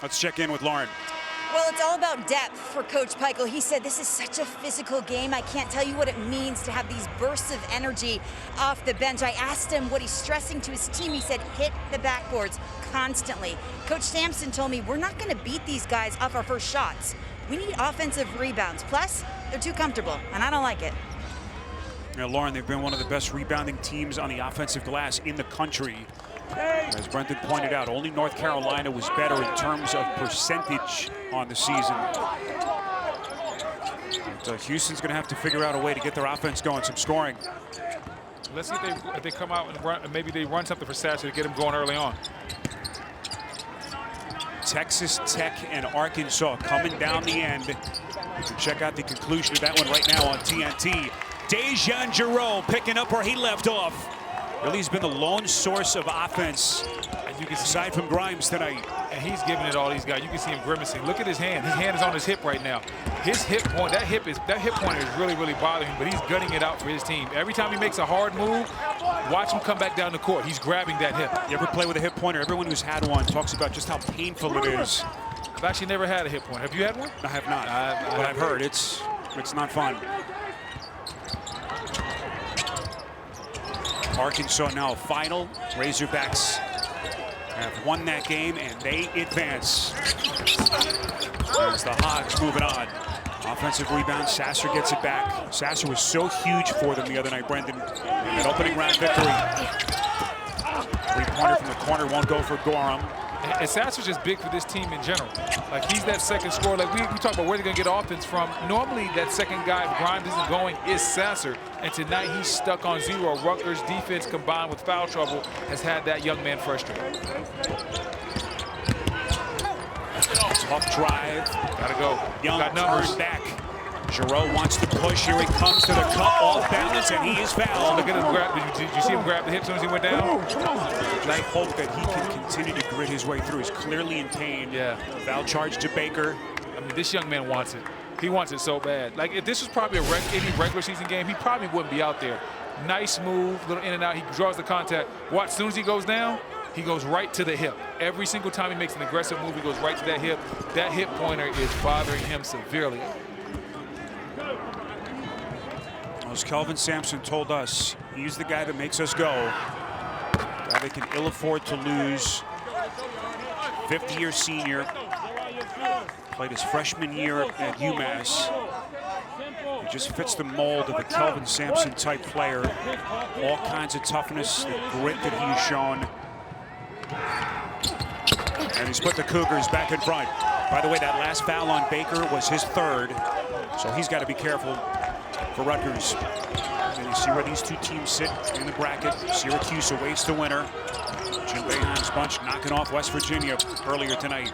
Let's check in with Lauren. Well, it's all about depth for Coach Peichel. He said this is such a physical game. I can't tell you what it means to have these bursts of energy off the bench. I asked him what he's stressing to his team. He said hit the backboards constantly. Coach Sampson told me we're not going to beat these guys off our first shots. We need offensive rebounds. Plus, they're too comfortable, and I don't like it. Now, Lauren, they've been one of the best rebounding teams on the offensive glass in the country. As Brendan pointed out, only North Carolina was better in terms of percentage on the season. But, Houston's going to have to figure out a way to get their offense going, some scoring. Let's see if they come out and run, maybe they run something for Sasser to get him going early on. Texas Tech and Arkansas coming down the end. You can check out the conclusion of that one right now on TNT. Dejan Giroux picking up where he left off. Really, he's been the lone source of offense, you can aside from Grimes tonight. And he's giving it all he's got. You can see him grimacing. Look at his hand. His hand is on his hip right now. His hip point, that hip pointer is really, really bothering him, but he's gutting it out for his team. Every time he makes a hard move, watch him come back down the court. He's grabbing that hip. You ever play with a hip pointer? Everyone who's had one talks about just how painful it is. I've actually never had a hip pointer. Have you had one? I have not, but I've heard it's not fun. Arkansas now final. Razorbacks have won that game and they advance. As the Hogs moving on. Offensive rebound, Sasser gets it back. Sasser was so huge for them the other night, Brendan. An opening round victory. Three-pointer from the corner won't go for Gorham. And Sasser's just big for this team in general. Like, he's that second scorer. Like, we talk about where they're going to get offense from. Normally, that second guy, if Grimes isn't going, is Sasser. And tonight, he's stuck on zero. Rutgers' defense, combined with foul trouble, has had that young man frustrated. Tough drive. Gotta go. Young got numbers. turn back. Giroux wants to push. Here he comes to the cup, off balance, and he is fouled. Look at him grab. Did you see him grab the hip as soon as he went down? I hope that he can continue to grit his way through. He's clearly in pain. Yeah. Foul charge to Baker. I mean, this young man wants it. He wants it so bad. Like, if this was probably any regular season game, he probably wouldn't be out there. Nice move, little in and out. He draws the contact. Watch, as soon as he goes down, he goes right to the hip. Every single time he makes an aggressive move, he goes right to that hip. That hip pointer is bothering him severely. As Kelvin Sampson told us, he's the guy that makes us go. Guy that can ill afford to lose. 50-year senior. Played his freshman year at UMass. He just fits the mold of a Kelvin Sampson type player. All kinds of toughness, the grit that he's shown. And he's put the Cougars back in front. By the way, that last foul on Baker was his third. So he's got to be careful for Rutgers. And you see where these two teams sit in the bracket. Syracuse awaits the winner. Jim Boeheim's bunch knocking off West Virginia earlier tonight.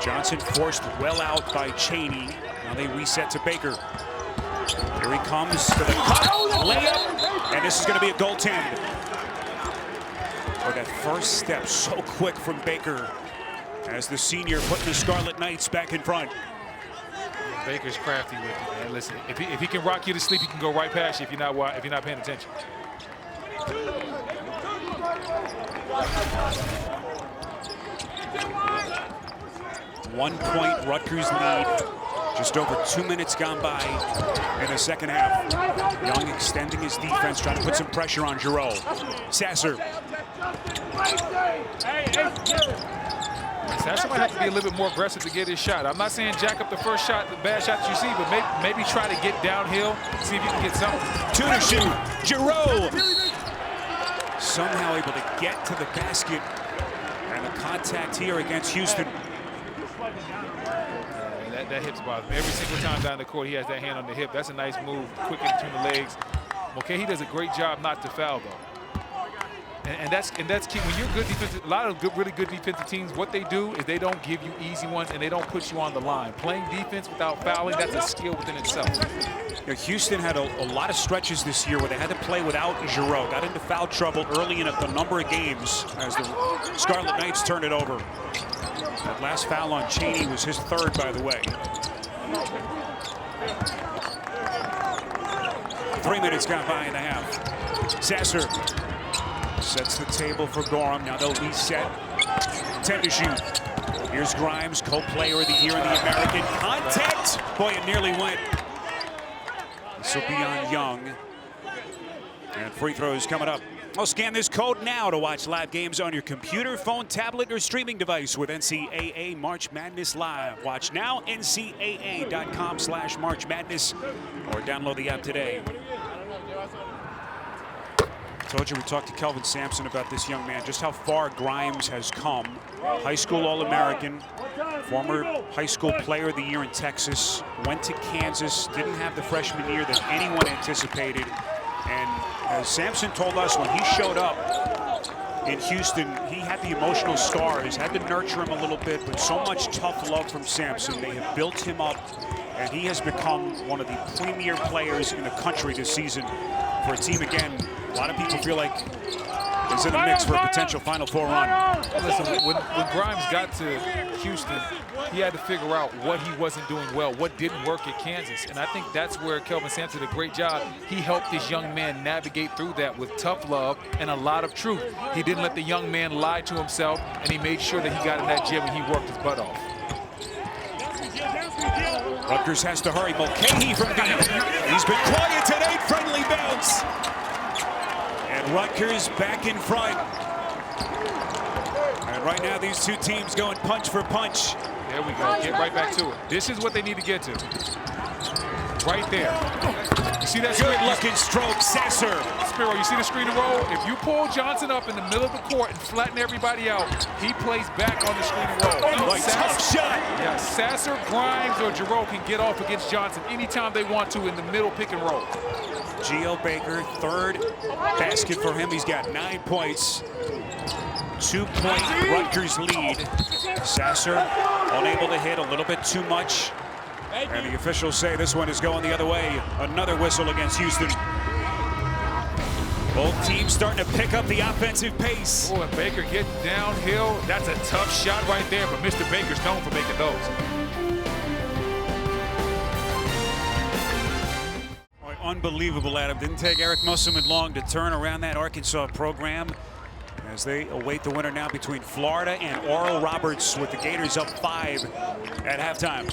Johnson forced well out by Chaney. Now they reset to Baker. Here he comes to the cup, layup, and this is going to be a goaltend. Boy, that first step so quick from Baker as the senior putting the Scarlet Knights back in front. Baker's crafty with it, man. Listen, if he can rock you to sleep, he can go right past you if you're not paying attention. 1 point Rutgers lead. Just over 2 minutes gone by in the second half. Young extending his defense, trying to put some pressure on Giroux. Sasser. Sasser might have to be a little bit more aggressive to get his shot. I'm not saying jack up the first shot, the bad shot that you see, but maybe try to get downhill, see if you can get something. Two to shoot. Giroux somehow able to get to the basket. And the contact here against Houston. That hip's bothering me. Every single time down the court, he has that hand on the hip. That's a nice move, quick in between the legs. Okay, he does a great job not to foul, though. And that's key. When you're good defensive, a lot of really good defensive teams, what they do is they don't give you easy ones and they don't put you on the line. Playing defense without fouling, that's a skill within itself. You know, Houston had a lot of stretches this year where they had to play without Giroux. Got into foul trouble early in a number of games as the Scarlet Knights turned it over. That last foul on Chaney was his third, by the way. 3 minutes gone by in the half. Sasser sets the table for Gorham. Now they'll reset. 10 to shoot. Here's Grimes, co-player of the year in the American. Contact! Boy, it nearly went. This will be on Young. And free throws coming up. I'll scan this code now to watch live games on your computer, phone, tablet, or streaming device with NCAA March Madness Live. Watch now, ncaa.com/March Madness, or download the app today. Told you we talked to Kelvin Sampson about this young man, just how far Grimes has come. High school All-American, former high school player of the year in Texas, went to Kansas, didn't have the freshman year that anyone anticipated. And as Sampson told us, when he showed up in Houston, he had the emotional scars, had to nurture him a little bit, but so much tough love from Sampson. They have built him up, and he has become one of the premier players in the country this season for a team, again, a lot of people feel like is in the mix for a potential Final Four run. Listen, when Grimes got to Houston, he had to figure out what he wasn't doing well, what didn't work at Kansas. And I think that's where Kelvin Sampson did a great job. He helped this young man navigate through that with tough love and a lot of truth. He didn't let the young man lie to himself, and he made sure that he got in that gym and he worked his butt off. Rutgers has to hurry. Mulcahy from deep. He's been quiet today. Friendly bounce. And Rutgers back in front. And right now, these two teams going punch for punch. There we go. Get right back to it. This is what they need to get to. Right there. You see that? Good looking stroke, Sasser. Spiro, you see the screen and roll? If you pull Johnson up in the middle of the court and flatten everybody out, he plays back on the screen and roll. Like tough shot. Yeah, Sasser, Grimes, or Giroux can get off against Johnson anytime they want to in the middle pick and roll. Geo Baker, third basket for him. He's got 9 points. 2-point Rutgers lead. Sasser unable to hit, a little bit too much. And the officials say this one is going the other way. Another whistle against Houston. Both teams starting to pick up the offensive pace. Oh, and Baker getting downhill. That's a tough shot right there, but Mr. Baker's known for making those. Unbelievable, Adam. Didn't take Eric Musselman long to turn around that Arkansas program as they await the winner now between Florida and Oral Roberts, with the Gators up 5 at halftime.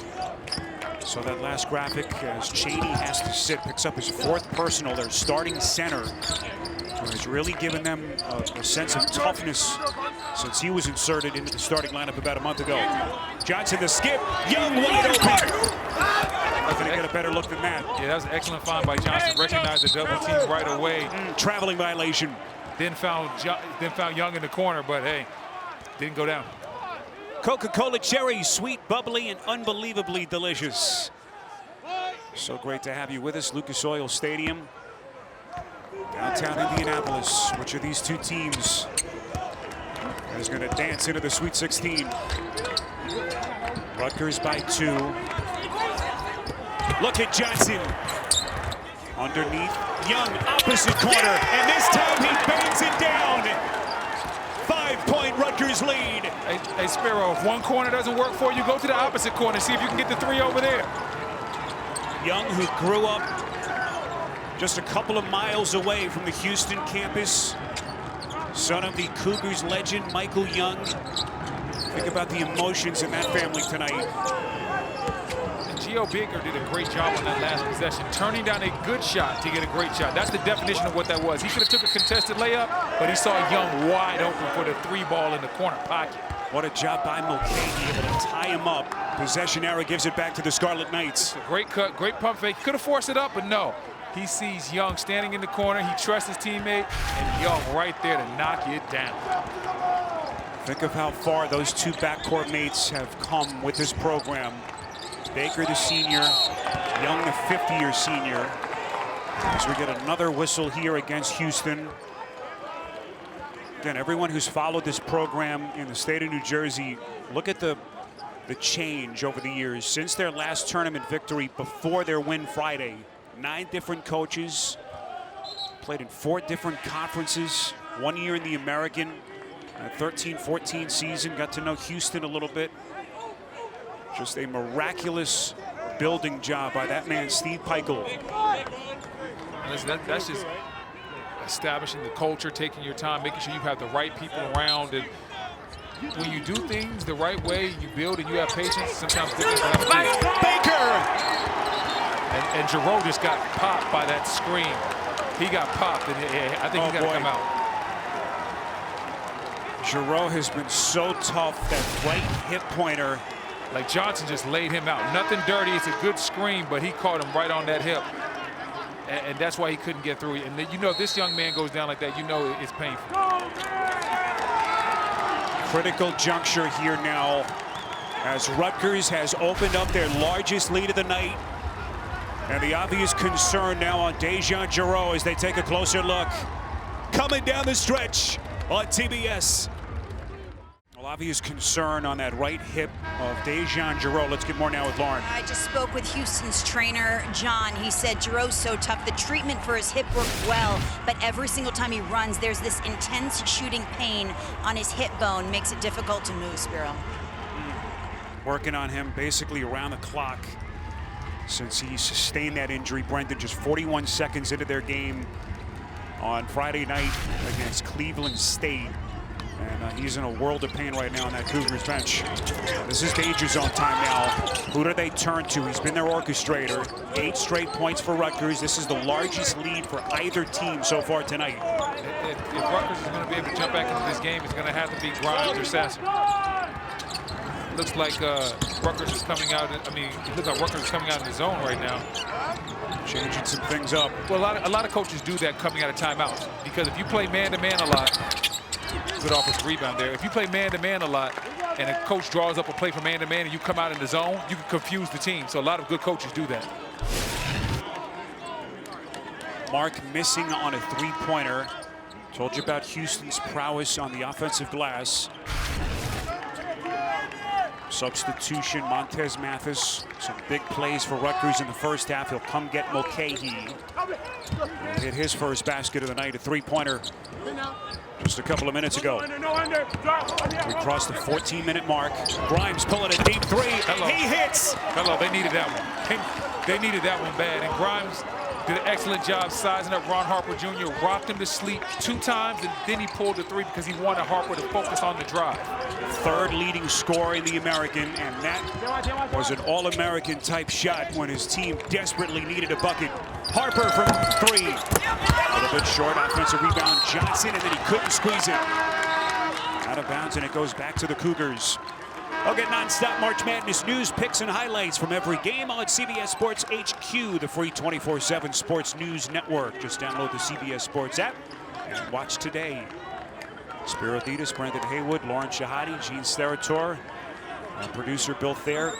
So that last graphic, as Cheney has to sit, picks up his 4th personal, their starting center, who has really given them a sense of toughness since he was inserted into the starting lineup about a month ago. Johnson the skip, Young wide open. Nothing to get a better look than that. Yeah, that was an excellent find by Johnson. Recognized the double team right away. Traveling violation. Then found Young in the corner, but hey, didn't go down. Coca-Cola cherry, sweet, bubbly, and unbelievably delicious. So great to have you with us, Lucas Oil Stadium, downtown Indianapolis. Which of these two teams is going to dance into the Sweet 16? Rutgers by 2. Look at Johnson. Underneath, Young, opposite corner, and this time he bangs it down. 5-point Rutgers lead. Hey, Spiro, if one corner doesn't work for you, go to the opposite corner, see if you can get the 3 over there. Young, who grew up just a couple of miles away from the Houston campus, son of the Cougars legend, Michael Young. Think about the emotions in that family tonight. Geo Baker did a great job on that last possession, turning down a good shot to get a great shot. That's the definition of what that was. He could have took a contested layup, but he saw Young wide open for the 3 ball in the corner pocket. What a job by Mulcahy, able to tie him up. Possession error gives it back to the Scarlet Knights. A great cut, great pump fake. Could have forced it up, but no. He sees Young standing in the corner. He trusts his teammate, and Young right there to knock it down. Think of how far those two backcourt mates have come with this program. Baker, the senior, Young, the 50-year senior. As we get another whistle here against Houston. Again, everyone who's followed this program in the state of New Jersey, look at the change over the years. Since their last tournament victory before their win Friday, 9 different coaches, played in 4 different conferences, 1 year in the American, 13-14 season, got to know Houston a little bit. Just a miraculous building job by that man, Steve Peichel. That's just establishing the culture, taking your time, making sure you have the right people around. And when you do things the right way, you build and you have patience, sometimes different happen. Baker! And Giroux just got popped by that scream. He got popped, and I think he's got to come out. Giroux has been so tough. That right hip pointer. Like Johnson just laid him out. Nothing dirty. It's a good screen, but he caught him right on that hip. And that's why he couldn't get through. And you know, if this young man goes down like that, you know it's painful. Critical juncture here now as Rutgers has opened up their largest lead of the night. And the obvious concern now on Dejan Giroux as they take a closer look. Coming down the stretch on TBS. Well, obvious concern on that right hip of Dejan Giroux. Let's get more now with Lauren. I just spoke with Houston's trainer, John. He said Giroux's so tough. The treatment for his hip worked well, but every single time he runs, there's this intense shooting pain on his hip bone. Makes it difficult to move, Spiro. Working on him basically around the clock since he sustained that injury. Brendan, just 41 seconds into their game on Friday night against Cleveland State. And he's in a world of pain right now on that Cougars bench. This is danger zone time now. Who do they turn to? He's been their orchestrator. 8 straight points for Rutgers. This is the largest lead for either team so far tonight. If Rutgers is going to be able to jump back into this game, it's going to have to be Grimes or Sasser. Looks like Rutgers is coming out. I mean, it looks like Rutgers is coming out in the zone right now. Changing some things up. Well, a lot of coaches do that coming out of timeouts, because if you play man-to-man a lot, good offensive rebound there. If you play man-to-man a lot and a coach draws up a play for man-to-man and you come out in the zone, you can confuse the team. So a lot of good coaches do that. Mark missing on a three-pointer. Told you about Houston's prowess on the offensive glass. Substitution, Montez Mathis. Some big plays for Rutgers in the first half. He'll come get Mulcahy. Hit his first basket of the night, a three-pointer just a couple of minutes ago. We crossed the 14-minute mark. Grimes pulling a deep three. Hello. He hits. Hello, they needed that one. They needed that one bad. And Grimes did an excellent job sizing up Ron Harper Jr., rocked him to sleep 2 times, and then he pulled the 3 because he wanted Harper to focus on the drive. Third leading scorer in the American, and that was an All-American type shot when his team desperately needed a bucket. Harper from 3. A little bit short, offensive rebound, Johnson, and then he couldn't squeeze it. Out of bounds, and it goes back to the Cougars. I'll get non-stop March Madness news, picks, and highlights from every game on CBS Sports HQ, the free 24/7 Sports News Network. Just download the CBS Sports app and watch today. Spiro Thetis, Brendan Haywood, Lauren Shahadi, Gene Sterator, our producer Bill Thayer,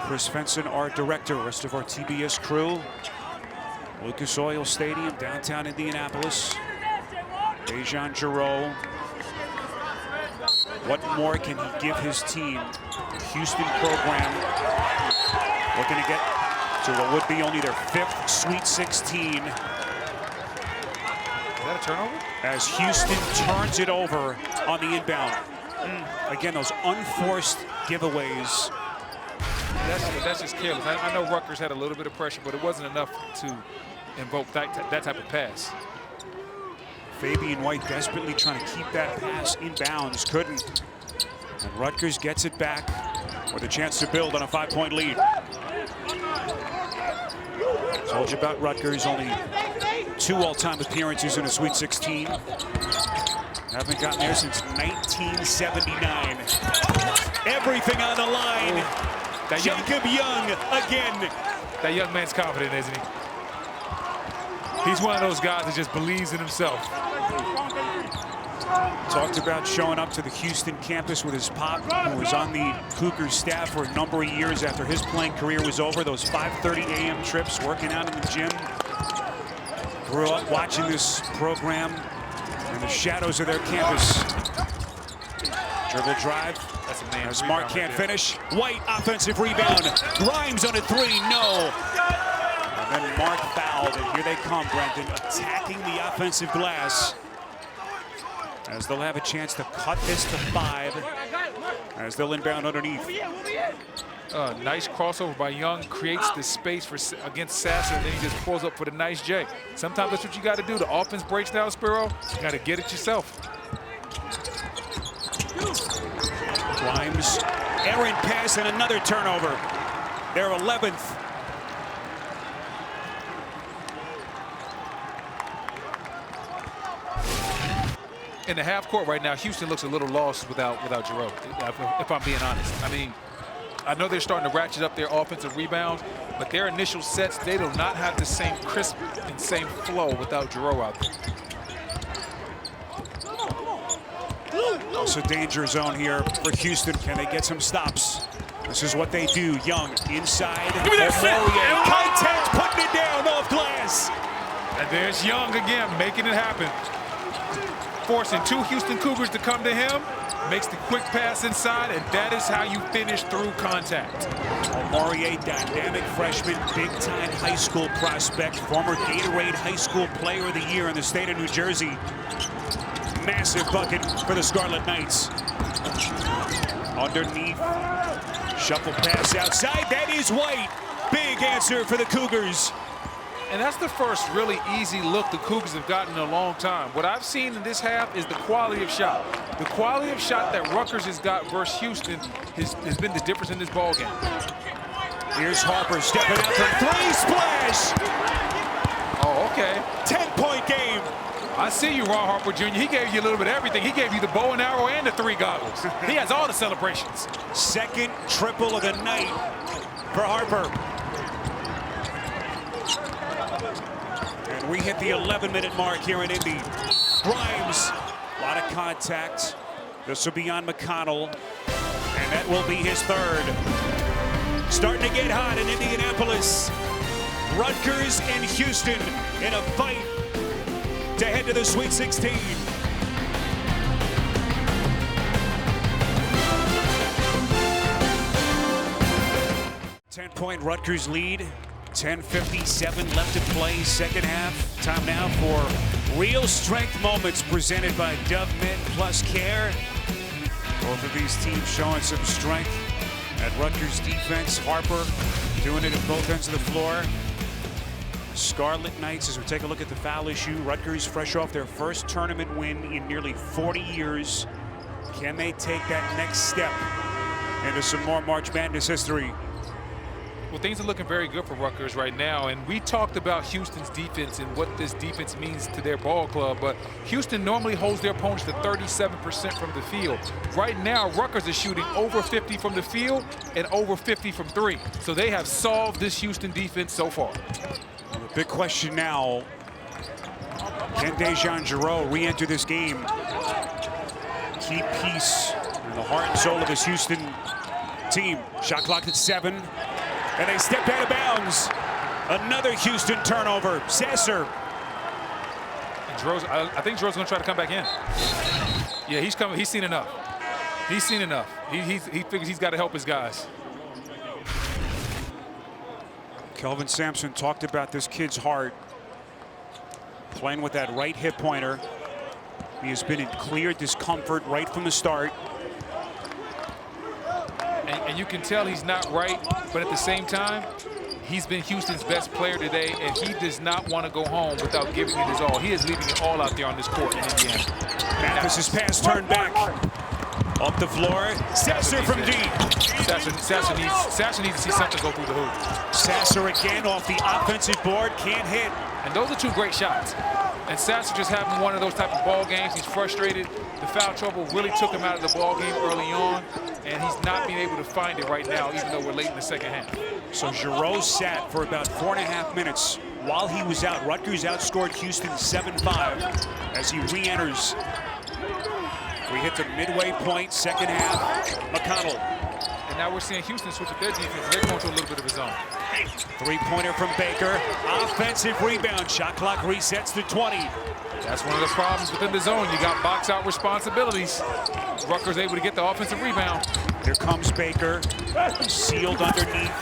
Chris Fenson, our director, rest of our TBS crew. Lucas Oil Stadium, downtown Indianapolis. Dejan Giroux. What more can he give his team? The Houston program looking to get to what would be only their 5th Sweet 16. Is that a turnover? As Houston turns it over on the inbound. Again, those unforced giveaways. That's just careless. I know Rutgers had a little bit of pressure, but it wasn't enough to invoke that type of pass. Fabian White desperately trying to keep that pass in bounds. Couldn't. And Rutgers gets it back with a chance to build on a 5-point lead. Told you about Rutgers, only 2 all-time appearances in a Sweet 16. Haven't gotten there since 1979. Everything on the line. Jacob Young again. That young man's confident, isn't he? He's one of those guys that just believes in himself. Talked about showing up to the Houston campus with his pop, who was on the Cougars staff for a number of years after his playing career was over. Those 5:30 a.m. trips, working out in the gym. Grew up watching this program in the shadows of their campus. Dribble drive. That's a man. As Mark can't finish. White offensive rebound. Grimes on a 3. No. And then Mark fouled, and here they come, Brendan, attacking the offensive glass. As they'll have a chance to cut this to 5 as they'll inbound underneath. Nice crossover by Young, creates the space against Sasser, and then he just pulls up for the nice J. Sometimes that's what you got to do. The offense breaks down, Spiro. You got to get it yourself. Grimes, errant pass and another turnover. Their 11th. In the half court right now, Houston looks a little lost without Giroux, if I'm being honest. I mean, I know they're starting to ratchet up their offensive rebounds, but their initial sets, they do not have the same crisp and same flow without Giroux out there. Also danger zone here for Houston. Can they get some stops? This is what they do. Young inside. Give me that Contact, putting it down off glass. And there's Young again, making it happen. Forcing two Houston Cougars to come to him, makes the quick pass inside, and that is how you finish through contact. Omarier, dynamic freshman, big-time high school prospect, former Gatorade High School Player of the Year in the state of New Jersey. Massive bucket for the Scarlet Knights. Underneath, shuffle pass outside, that is White. Big answer for the Cougars. And that's the first really easy look the Cougars have gotten in a long time. What I've seen in this half is the quality of shot. The quality of shot that Rutgers has got versus Houston has been the difference in this ball game. Here's Harper stepping out for three, splash! Oh, okay. 10-point game. I see you, Ron Harper Jr. He gave you a little bit of everything. He gave you the bow and arrow and the three goggles. He has all the celebrations. Second triple of the night for Harper. And we hit the 11-minute mark here in Indy. Grimes, a lot of contact. This will be on McConnell, and that will be his third. Starting to get hot in Indianapolis. Rutgers and Houston in a fight to head to the Sweet 16. 10-point Rutgers lead. 10:57 left to play, second half. Time now for Real Strength Moments presented by Dove Men Plus Care. Both of these teams showing some strength at Rutgers defense. Harper doing it at both ends of the floor. Scarlet Knights, as we take a look at the foul issue, Rutgers fresh off their first tournament win in nearly 40 years. Can they take that next step into some more March Madness history? Well, things are looking very good for Rutgers right now, and we talked about Houston's defense and what this defense means to their ball club, but Houston normally holds their opponents to 37% from the field. Right now, Rutgers is shooting over 50 from the field and over 50 from three, so they have solved this Houston defense so far. The big question now, can Dejan Giroux re-enter this game? Key piece in the heart and soul of this Houston team. Shot clock at 7. And they stepped out of bounds. Another Houston turnover. Sasser. I think Giroux's going to try to come back in. Yeah, he's coming. He's seen enough. He's seen enough. He figures he's got to help his guys. Kelvin Sampson talked about this kid's heart. Playing with that right hip pointer. He has been in clear discomfort right from the start. And you can tell he's not right, but at the same time, he's been Houston's best player today, and he does not want to go home without giving it his all. He is leaving it all out there on this court in Indiana. Mathis's pass turned back. Up the floor, Sasser from deep. Sasser needs to see something go through the hoop. Sasser again off the offensive board, can't hit. And those are two great shots. And Sasser just having one of those type of ball games. He's frustrated. The foul trouble really took him out of the ball game early on, and he's not being able to find it right now, even though we're late in the second half. So Giroux sat for about 4.5 minutes while he was out. Rutgers outscored Houston 7-5 as he re-enters. We hit the midway point, second half. McConnell. And now we're seeing Houston switch up their defense. They're going to a little bit of a zone. Three-pointer from Baker. Offensive rebound. Shot clock resets to 20. That's one of the problems within the zone. You got box-out responsibilities. Rutgers able to get the offensive rebound. Here comes Baker. Sealed underneath.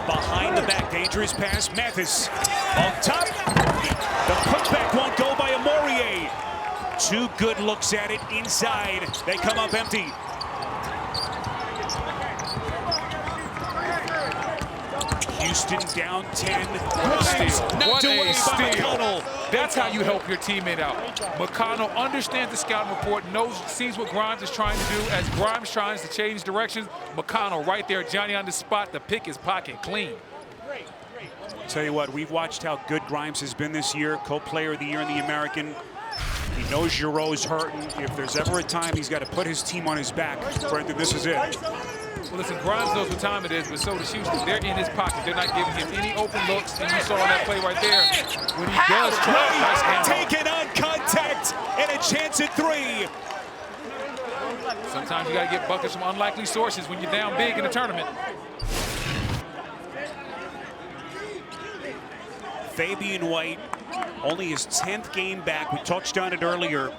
Behind the back. Dangerous pass. Mathis on top. The putback won't go by Omarier. Two good looks at it inside. They come up empty. Houston down 10. What a steal. Knocked away by steal. McConnell. That's how you help your teammate out. McConnell understands the scouting report, sees what Grimes is trying to do. As Grimes tries to change directions, McConnell right there, Johnny on the spot to pick his pocket clean. Tell you what, we've watched how good Grimes has been this year, co-player of the year in the American. He knows Giroux's hurting. If there's ever a time he's got to put his team on his back, Quentin, this is it. Well, listen, Grimes knows what time it is, but so does Houston. They're in his pocket. They're not giving him any open looks, and you saw that play right there. When he does try, taken on contact, and a chance at 3. Sometimes you got to get buckets from unlikely sources when you're down big in a tournament. Fabian White, only his 10th game back. We touched on it earlier.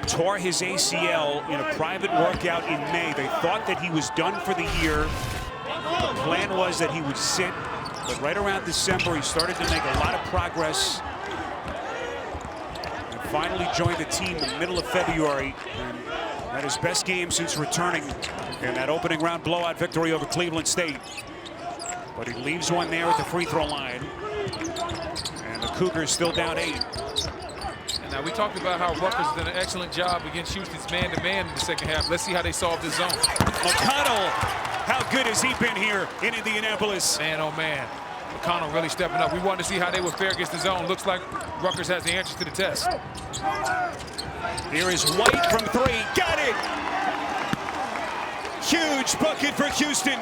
Tore his ACL in a private workout in May. They thought that he was done for the year. The plan was that he would sit, but right around December, he started to make a lot of progress. And finally joined the team in the middle of February. And had his best game since returning in that opening round blowout victory over Cleveland State. But he leaves one there at the free throw line. And the Cougars still down 8. And now we talked about how Rutgers did an excellent job against Houston's man-to-man in the second half. Let's see how they solve this zone. McConnell, how good has he been here in Indianapolis? Man, oh man. McConnell really stepping up. We wanted to see how they would fare against the zone. Looks like Rutgers has the answers to the test. Here is White from 3. Got it! Huge bucket for Houston.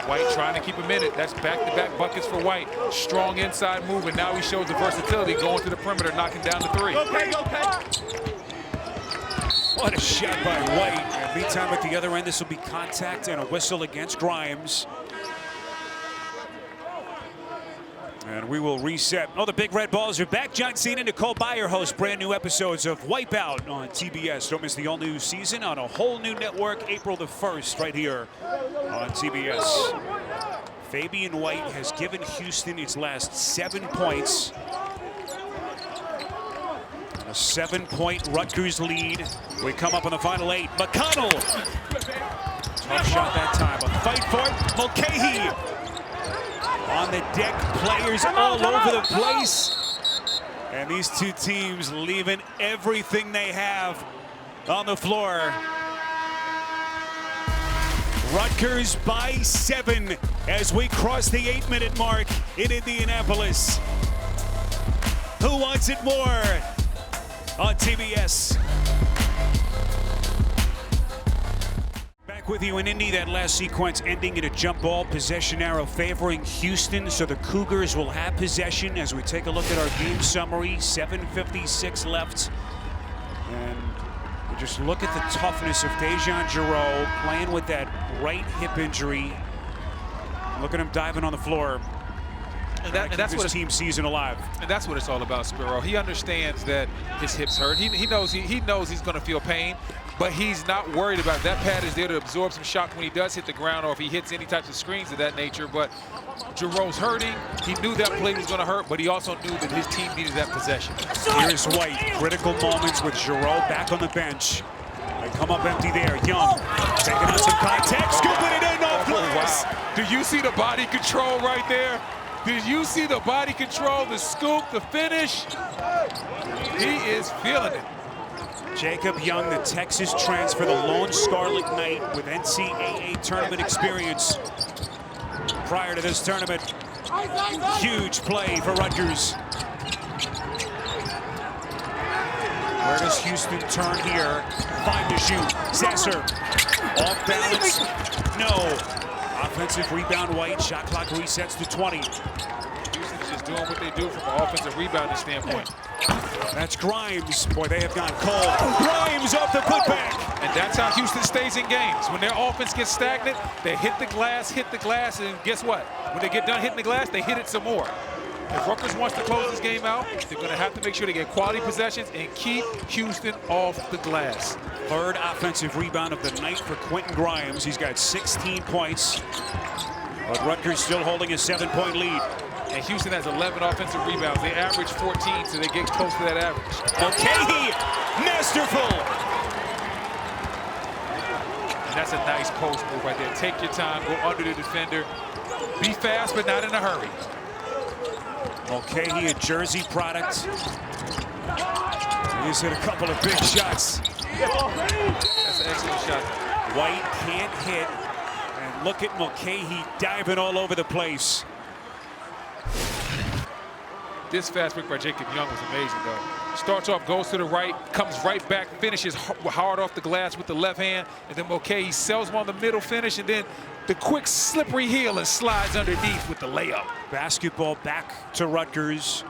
White trying to keep him in it. That's back-to-back buckets for White. Strong inside move, and now he shows the versatility going to the perimeter, knocking down the 3. What a shot by White. And meantime, at the other end, this will be contact and a whistle against Grimes. And we will reset. Oh, the Big Red Balls are back. John Cena and Nicole Byer host brand new episodes of Wipeout on TBS. Don't miss the all-new season on a whole new network, April the 1st, right here on TBS. Fabian White has given Houston its last 7 points. A 7-point Rutgers lead. We come up on the final 8. McConnell. Tough shot that time. A fight for it. Mulcahy. On the deck, players all over the place. And these two teams leaving everything they have on the floor. Rutgers by 7 as we cross the 8-minute mark in Indianapolis. Who wants it more on TBS? With you in Indy, that last sequence ending in a jump ball possession arrow favoring Houston, so the Cougars will have possession as we take a look at our game summary. 7:56 left, and we just look at the toughness of Dejan Giroux playing with that right hip injury. Look at him diving on the floor. And that's what his team season alive. And that's what it's all about, Spiro. He understands that his hips hurt. He knows he's going to feel pain, but he's not worried about it. That pad is there to absorb some shock when he does hit the ground or if he hits any types of screens of that nature. But Giroux's hurting. He knew that play was going to hurt, but he also knew that his team needed that possession. Here's White. Critical moments with Giroux back on the bench. They come up empty there. Young taking on some contact, scooping it in off glass. Wow. Do you see the body control right there? Did you see the body control, the scoop, the finish? He is feeling it. Jacob Young, the Texas transfer, the lone Scarlet Knight with NCAA tournament experience prior to this tournament. Huge play for Rutgers. Where does Houston turn here? 5 to shoot. Sasser off balance. No. Offensive rebound, White. Shot clock resets to 20. Houston's just doing what they do from an offensive rebounding standpoint. That's Grimes. Boy, they have gone cold. Grimes off the putback. And that's how Houston stays in games. When their offense gets stagnant, they hit the glass, and guess what? When they get done hitting the glass, they hit it some more. If Rutgers wants to close this game out, they're going to have to make sure they get quality possessions and keep Houston off the glass. Third offensive rebound of the night for Quentin Grimes. He's got 16 points, but Rutgers still holding a 7-point lead. And Houston has 11 offensive rebounds. They average 14, so they get close to that average. Mulcahy, masterful. And that's a nice post move right there. Take your time, go under the defender. Be fast, but not in a hurry. Mulcahy, a Jersey product. He's hit a couple of big shots. That's an excellent shot. White can't hit. And look at Mulcahy diving all over the place. This fast break by Jacob Young was amazing, though. Starts off, goes to the right, comes right back, finishes hard off the glass with the left hand, and then Mulcahy sells him on the middle finish, and then the quick slippery heel and slides underneath with the layup. Basketball back to Rutgers.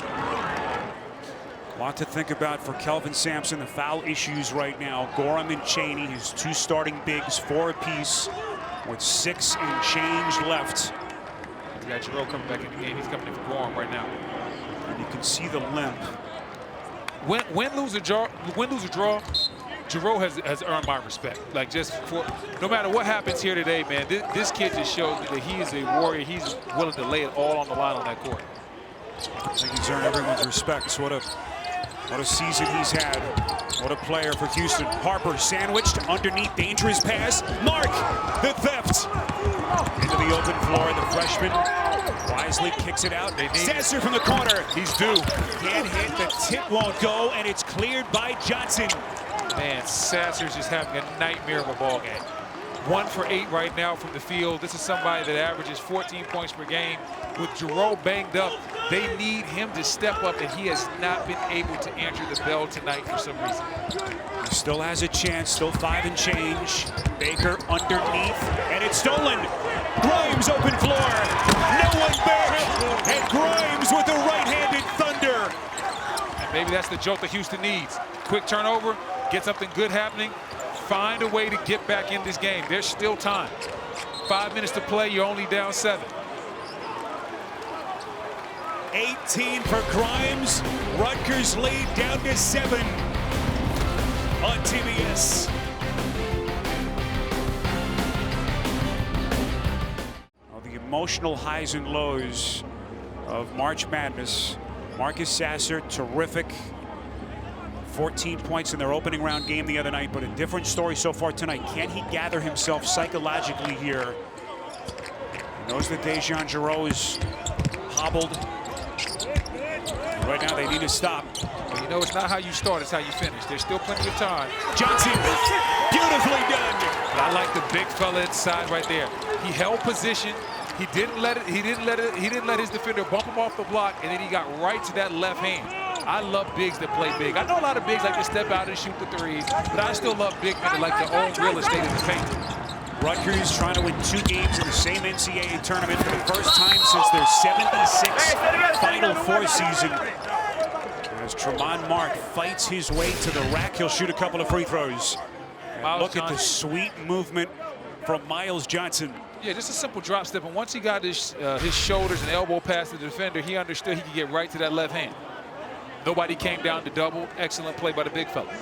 A lot to think about for Kelvin Sampson. The foul issues right now. Gorham and Chaney, his two starting bigs, 4 apiece, with 6 and change left. We got Giroux coming back in the game. He's coming in for Gorham right now. And you can see the limp. Win, lose, or draw, Giroux has earned my respect. Like, just for no matter what happens here today, man, this kid just shows me that he is a warrior. He's willing to lay it all on the line on that court. I think he's earned everyone's respect. So what a season he's had. What a player for Houston. Harper sandwiched underneath, dangerous pass. Mark, the theft. Into the open floor, the freshman wisely kicks it out. Sasser from the corner. He's due. Can't hit, the tip won't go, and it's cleared by Johnson. Man, Sasser's just having a nightmare of a ball game. 1 for 8 right now from the field. This is somebody that averages 14 points per game. With Giroux banged up, they need him to step up, and he has not been able to answer the bell tonight for some reason. He still has a chance, still 5 and change. Baker underneath, and it's stolen. Grimes open floor, no one back, and Grimes with the right-handed thunder. And maybe that's the jolt that Houston needs. Quick turnover, get something good happening, find a way to get back in this game. There's still time. 5 minutes to play, you're only down 7. 18 for Grimes. Rutgers lead down to 7 on TBS. Well, the emotional highs and lows of March Madness. Marcus Sasser, terrific. 14 points in their opening round game the other night, but a different story so far tonight. Can he gather himself psychologically here? He knows that Dejan Giroux is hobbled. Right now they need to stop. Well, you know, it's not how you start, it's how you finish. There's still plenty of time. Johnson, beautifully done. But I like the big fella inside right there. He held position. He didn't let his defender bump him off the block, and then he got right to that left hand. I love bigs that play big. I know a lot of bigs like to step out and shoot the threes, but I still love big men that like to own real estate in the paint. Rutgers trying to win 2 games in the same NCAA tournament for the first time since their 76 Final Four season. As Tremont Mark fights his way to the rack, he'll shoot a couple of free throws. And look at the sweet movement from Miles Johnson. Yeah, just a simple drop step, and once he got his shoulders and elbow past the defender, he understood he could get right to that left hand. Nobody came down to double. Excellent play by the big fella.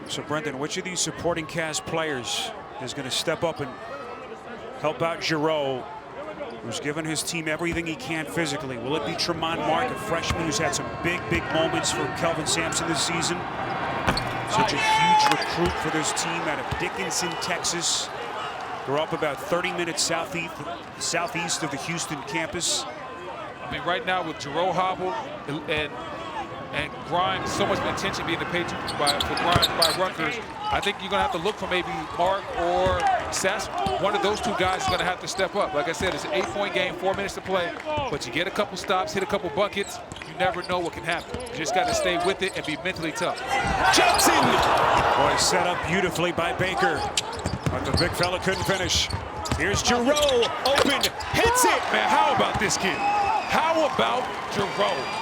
So, Brendan, which of these supporting cast players is going to step up and help out Giroux, who's given his team everything he can physically? Will it be Tremont Mark, a freshman who's had some big moments for Kelvin Sampson this season? Such a huge recruit for this team out of Dickinson, Texas. They're up about 30 minutes southeast of the Houston campus. I mean, right now with Giroux hobbled and Grimes, so much attention being paid for Grimes by Rutgers, I think you're going to have to look for maybe Mark or Sasser. One of those 2 guys is going to have to step up. Like I said, it's an 8-point game, 4 minutes to play, but you get a couple stops, hit a couple buckets, you never know what can happen. You just got to stay with it and be mentally tough. Johnson! Boy, set up beautifully by Baker, but the big fella couldn't finish. Here's Giroux, open, hits it! Man, how about this kid? How about Giroux?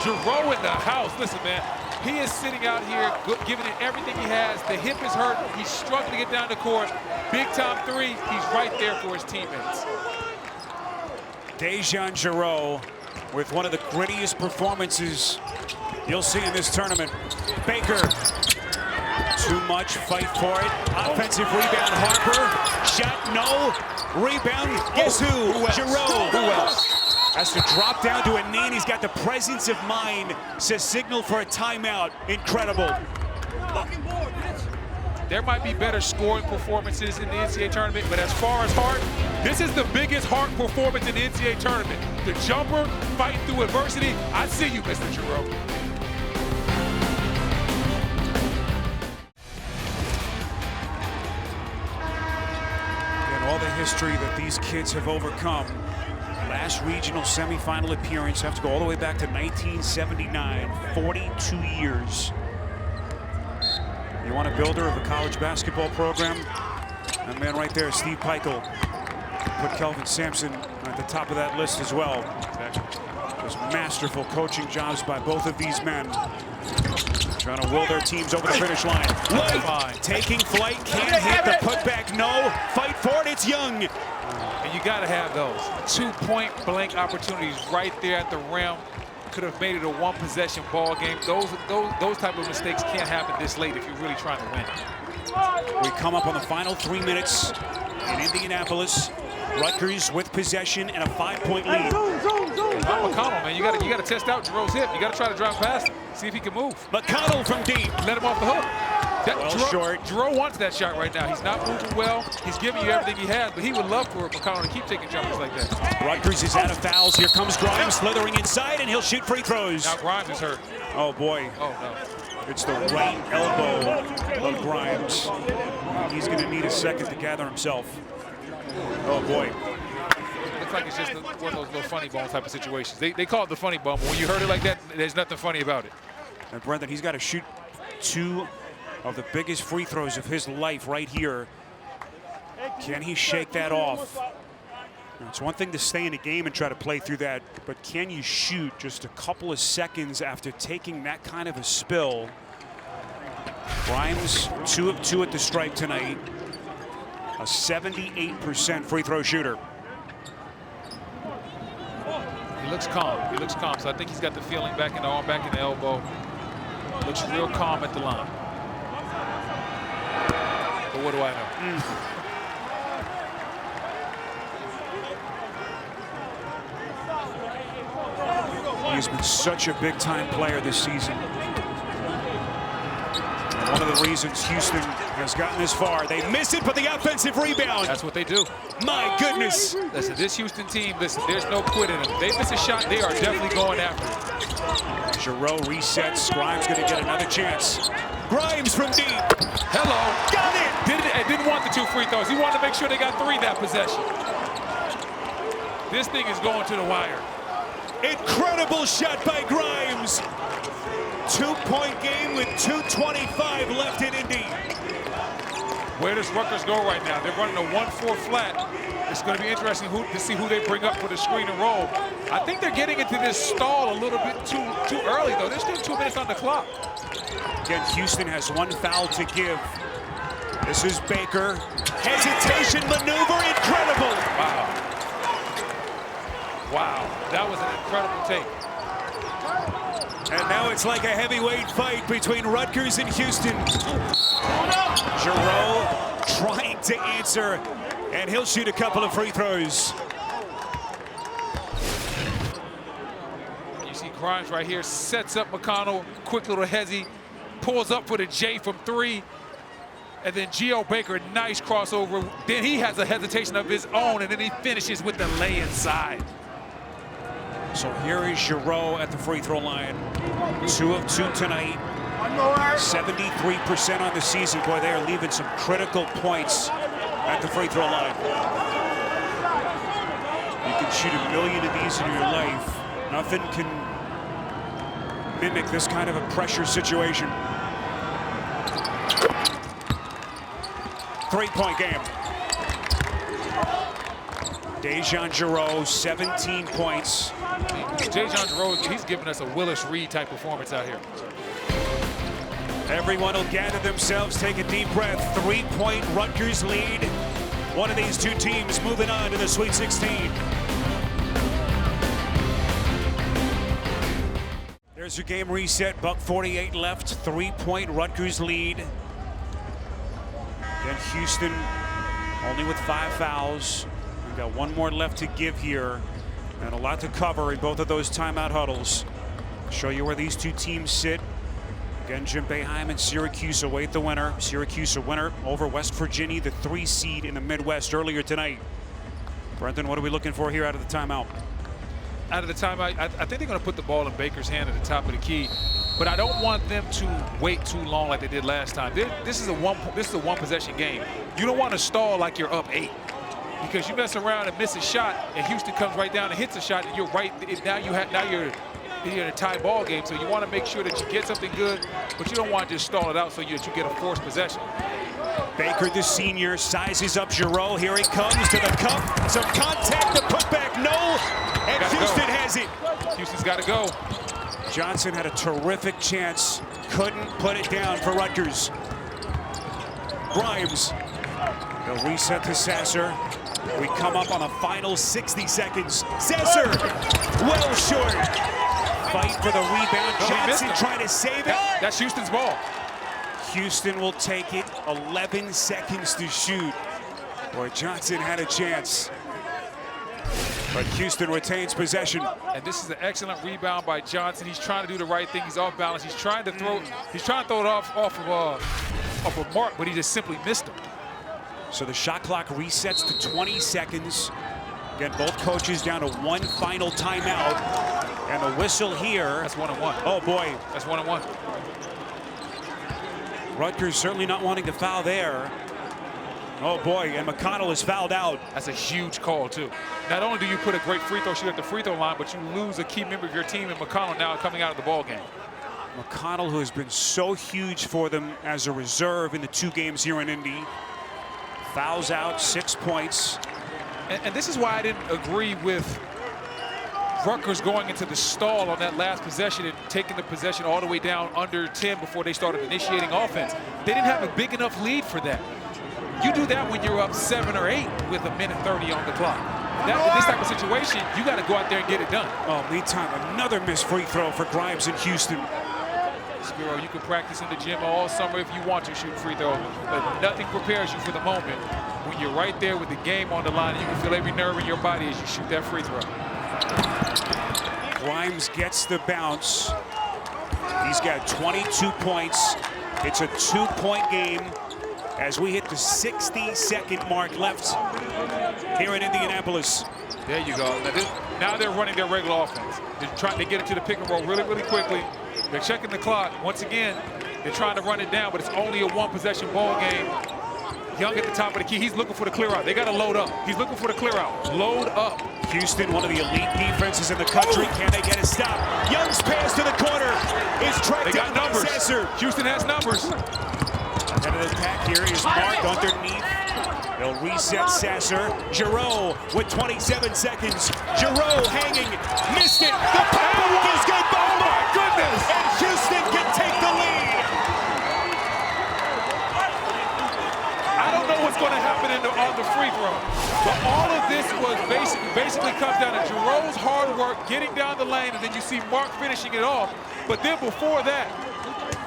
Giroux in the house. Listen, man, he is sitting out here giving it everything he has. The hip is hurt. He's struggling to get down the court. Big time 3. He's right there for his teammates. Dejan Giroux with one of the grittiest performances you'll see in this tournament. Baker, too much, fight for it. Offensive rebound, Harper. Shot, no. Rebound, guess who? Giroux. Who else? Has to drop down to a knee, and he's got the presence of mind to signal for a timeout. Incredible. There might be better scoring performances in the NCAA tournament, but as far as heart, this is the biggest heart performance in the NCAA tournament. The jumper fighting through adversity. I see you, Mr. Giroux. And all the history that these kids have overcome. Last regional semifinal appearance, have to go all the way back to 1979, 42 years. You want a builder of a college basketball program? That man right there, Steve Peichel, put Kelvin Sampson at the top of that list as well. Just masterful coaching jobs by both of these men. Trying to will their teams over the finish line. White taking flight, can't hit the putback, no. Fight for it, it's Young. And you got to have those. 2 point blank opportunities right there at the rim. Could have made it a one-possession ball game. Those type of mistakes can't happen this late if you're really trying to win. We come up on the final 3 minutes in Indianapolis. Rutgers with possession and a 5-point lead. McConnell, man, you got to test out Giroux's hip. You got to try to drive past him, see if he can move. McConnell from deep. Let him off the hook. Short. Giroux wants that shot right now. He's not moving well. He's giving you everything he has, but he would love for McConnell to keep taking jumpers like that. Rutgers is out of fouls. Here comes Grimes slithering inside, and he'll shoot free throws. Now Grimes is hurt. Oh, boy. Oh, no. It's the right elbow of Grimes. He's going to need a second to gather himself. Oh, boy. Looks like it's just one of those little funny bone type of situations. They call it the funny bone, but when you heard it like that, there's nothing funny about it. And Brendan, he's got to shoot 2 of the biggest free throws of his life right here. Can he shake that off? Now, it's one thing to stay in a game and try to play through that, but can you shoot just a couple of seconds after taking that kind of a spill? Grimes 2 of 2 at the stripe tonight. A 78% free throw shooter. He looks calm. He looks calm. So I think he's got the feeling back in the arm, back in the elbow. Looks real calm at the line. But what do I know? He's been such a big-time player this season. And one of the reasons Houston has gotten this far. They miss it, but the offensive rebound. That's what they do. My goodness. Listen, this Houston team, listen, there's no quit in them. They miss a shot, they are definitely going after it. Giroux resets. Grimes going to get another chance. Grimes from deep. Hello. Got it. Didn't want the 2 free throws. He wanted to make sure they got 3 that possession. This thing is going to the wire. Incredible shot by Grimes. 2-point game with 2:25 left in Indy. Where does Rutgers go right now? They're running a 1-4 flat. It's going to be interesting to see who they bring up for the screen and roll. I think they're getting into this stall a little bit too early, though. There's still 2 minutes on the clock. Again, Houston has 1 foul to give. This is Baker. Hesitation maneuver, incredible. Wow. Wow, that was an incredible take. And now it's like a heavyweight fight between Rutgers and Houston. Giroux trying to answer, and he'll shoot a couple of free throws. You see Grimes right here, sets up McConnell, quick little hezzy, pulls up for the J from 3, and then Geo Baker, nice crossover. Then he has a hesitation of his own, and then he finishes with the lay inside. So here is Giroux at the free throw line. 2 of 2 tonight. 73% on the season. Boy, they are leaving some critical points at the free throw line. You can shoot 1 million of these in your life. Nothing can mimic this kind of a pressure situation. 3-point game. Dejan Giroux, 17 points. Dejan Giroux, he's giving us a Willis Reed type performance out here. Everyone will gather themselves, take a deep breath. 3-point Rutgers lead. One of these 2 teams moving on to the Sweet 16. There's your game reset. $1:48 left. 3-point Rutgers lead. Then Houston only with 5 fouls. We've got 1 more left to give here, and a lot to cover in both of those timeout huddles. Show you where these 2 teams sit Again, Jim Boeheim and Syracuse await the winner. Syracuse a winner over West Virginia, the 3 seed in the Midwest earlier tonight. Brendan, what are we looking for here out of the timeout? Out of the timeout, I think they're going to put the ball in Baker's hand at the top of the key. But I don't want them to wait too long like they did last time. This is a one possession game. You don't want to stall like you're up 8, because you mess around and miss a shot, and Houston comes right down and hits a shot, and you're right. Now you're in a tie ball game. So you want to make sure that you get something good, but you don't want to just stall it out so that you get a forced possession. Baker, the senior, sizes up Giroux. Here he comes to the cup. Some contact, the putback, no, and Houston has it. Houston's got to go. Johnson had a terrific chance, couldn't put it down for Rutgers. Grimes, they'll reset to Sasser. We come up on the final 60 seconds. Sasser, well short. Fight for the rebound. Johnson trying to save it. That's Houston's ball. Houston will take it. 11 seconds to shoot. Boy, Johnson had a chance, but Houston retains possession. And this is an excellent rebound by Johnson. He's trying to do the right thing. He's off balance. He's trying to throw it off of Mark, but he just simply missed him. So the shot clock resets to 20 seconds. Again, both coaches down to 1 final timeout. And the whistle here. That's 1-1. Oh boy. That's 1-1. Rutgers certainly not wanting to foul there. Oh boy, and McConnell is fouled out. That's a huge call too. Not only do you put a great free throw shooter at the free throw line, but you lose a key member of your team, and McConnell now coming out of the ball game. McConnell, who has been so huge for them as a reserve in the 2 games here in Indy, fouls out, 6 points. And this is why I didn't agree with Rutgers going into the stall on that last possession and taking the possession all the way down under 10 before they started initiating offense. They didn't have a big enough lead for that. You do that when you're up 7 or 8 with 1:30 on the clock. In this type of situation, you got to go out there and get it done. Oh, meantime, another missed free throw for Grimes in Houston. Spiro, you can practice in the gym all summer if you want to shoot free throw, but nothing prepares you for the moment when you're right there with the game on the line. You can feel every nerve in your body as you shoot that free throw. Grimes gets the bounce. He's got 22 points. It's a 2-point game as we hit the 60-second mark left here in Indianapolis. There you go. Now they're running their regular offense. They're trying to get it to the pick and roll really, really quickly. They're checking the clock. Once again, they're trying to run it down, but it's only a 1-possession ball game. Young at the top of the key. He's looking for the clear out. They got to load up. He's looking for the clear out. Load up. Houston, one of the elite defenses in the country. Can they get a stop? Young's pass to the corner is tracked down by Sasser. Houston has numbers. Head of the attack here is Mark underneath. They'll reset Sasser. Giroux with 27 seconds. Giroux hanging. Missed it. The putback is good. Oh my goodness. And Houston can take the lead. I don't know what's going to happen on the free throw. But all of this was basically comes down to Giroux's hard work, getting down the lane, and then you see Mark finishing it off. But then before that,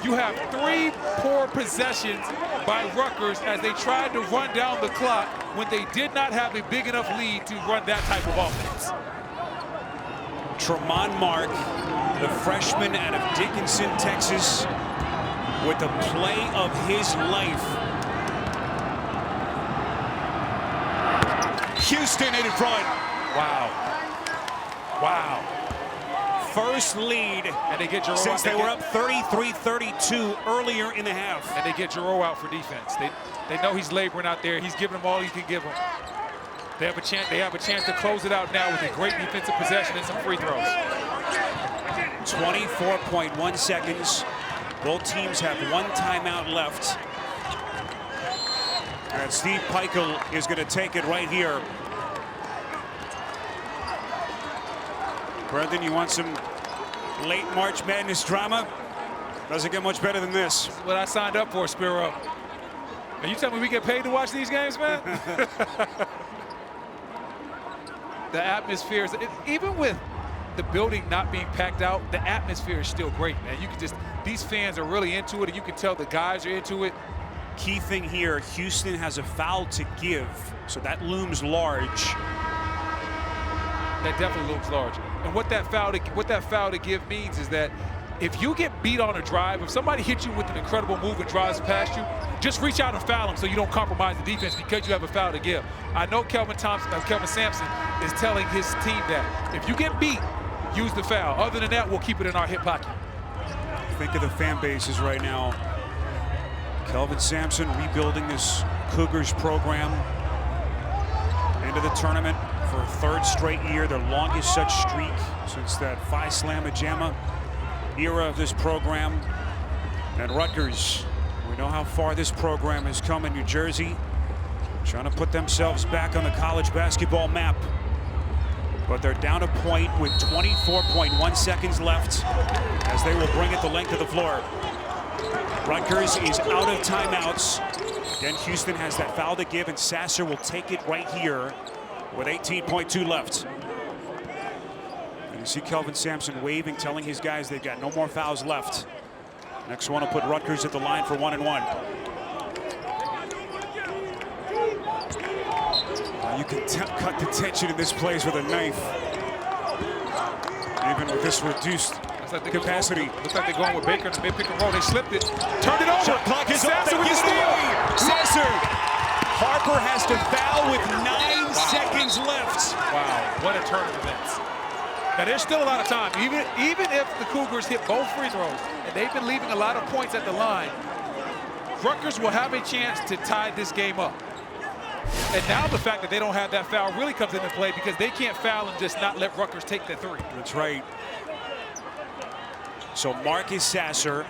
you have 3 poor possessions by Rutgers as they tried to run down the clock when they did not have a big enough lead to run that type of offense. Tremont Mark, the freshman out of Dickinson, Texas, with the play of his life. Houston in front. Wow. Wow. First lead, and they get Giroux since they were up 33-32 earlier in the half. And they get Giroux out for defense. They know he's laboring out there. He's giving them all he can give them. They have a chance to close it out now with a great defensive possession and some free throws. 24.1 seconds. Both teams have 1 timeout left. And Steve Peichel is going to take it right here. Brendan, you want some late March Madness drama? Doesn't get much better than this. This is what I signed up for, Spiro. And you tell me we get paid to watch these games, man? The atmosphere is, even with the building not being packed out, the atmosphere is still great, man. You can just, these fans are really into it, and you can tell the guys are into it. Key thing here, Houston has a foul to give, so that looms large. That definitely looms large. And what that foul to give means is that if you get beat on a drive, if somebody hits you with an incredible move and drives past you, just reach out and foul them so you don't compromise the defense because you have a foul to give. I know Kelvin Sampson is telling his team that if you get beat, use the foul. Other than that, we'll keep it in our hip pocket. Think of the fan bases right now. Kelvin Sampson rebuilding this Cougars program into the tournament for a third straight year, their longest such streak since that Phi Slamma Jamma era of this program. And Rutgers, we know how far this program has come in New Jersey, trying to put themselves back on the college basketball map. But they're down a point with 24.1 seconds left as they will bring it the length of the floor. Rutgers is out of timeouts. Again, Houston has that foul to give, and Sasser will take it right here with 18.2 left. And you see Kelvin Sampson waving, telling his guys they've got no more fouls left. Next one will put Rutgers at the line for 1-1. You can cut the tension in this place with a knife, even with this reduced capacity. Looks like they're going with Baker in the mid pick and roll. They slipped it, turned it over. Shot clock is up. Sasser with the steal. Sasser. Harper has to foul with 9 seconds left. Wow, what a turn of events. Now there's still a lot of time. Even if the Cougars hit both free throws, and they've been leaving a lot of points at the line, Rutgers will have a chance to tie this game up. And now the fact that they don't have that foul really comes into play because they can't foul and just not let Rutgers take the three. That's right. So Marcus Sasser,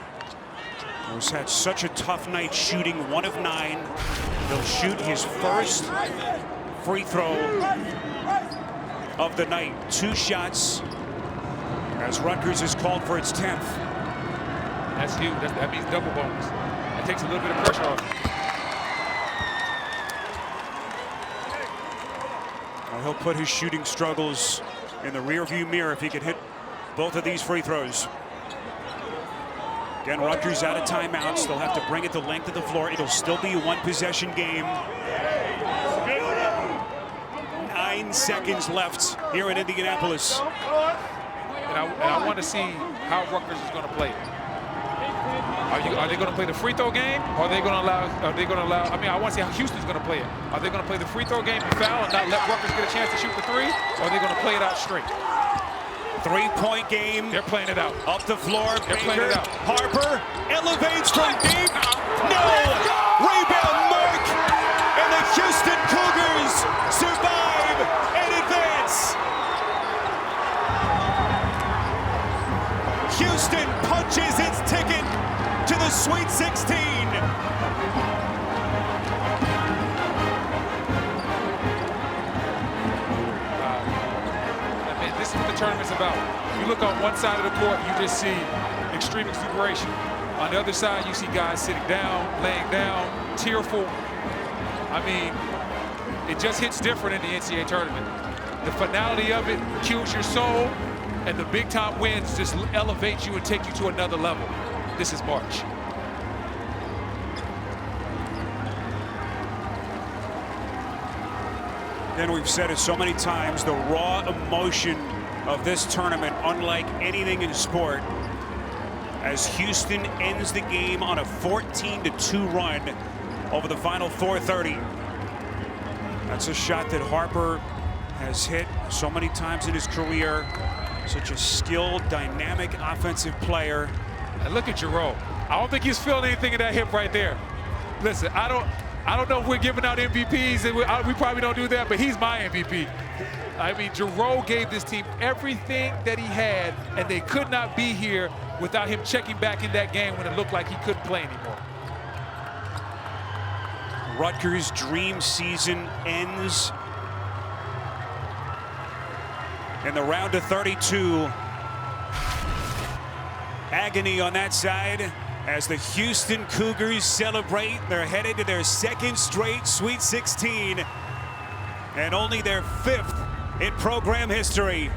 who's had such a tough night shooting 1 of 9. He'll shoot his first free throw of the night. 2 shots as Rutgers is called for its 10th. That's huge. That means double bonus. That takes a little bit of pressure off. Well, he'll put his shooting struggles in the rearview mirror if he can hit both of these free throws. Again, Rutgers out of timeouts. They'll have to bring it the length of the floor. It'll still be a 1-possession game. 9 seconds left here in Indianapolis. And I want to see how Rutgers is going to play it. Are they going to play the free throw game? Or are they going to allow? I mean, I want to see how Houston's going to play it. Are they going to play the free throw game and foul and not let Rutgers get a chance to shoot the three? Or are they going to play it out straight? 3-point game. They're playing it out. Up the floor. They're playing it out. Harper elevates from deep. No! Rebound mark. And the Houston Cougars survive and advance. Houston punches its ticket to the Sweet 16. This is what the tournament's about. You look on one side of the court, you just see extreme exuberation. On the other side, you see guys sitting down, laying down, tearful. I mean, it just hits different in the NCAA tournament. The finality of it kills your soul, and the big-time wins just elevate you and take you to another level. This is March. And we've said it so many times, the raw emotion of this tournament, unlike anything in sport, as Houston ends the game on a 14-2 run over the final 4:30. That's a shot that Harper has hit so many times in his career. Such a skilled, dynamic offensive player. And look at Jerome. I don't think he's feeling anything in that hip right there. Listen, I don't know if we're giving out MVPs, and we probably don't do that, but he's my MVP. I mean, Jerome gave this team everything that he had, and they could not be here without him checking back in that game when it looked like he couldn't play anymore. Rutgers' dream season ends in the round of 32. Agony on that side as the Houston Cougars celebrate. They're headed to their 2nd straight Sweet 16 and only their 5th in program history.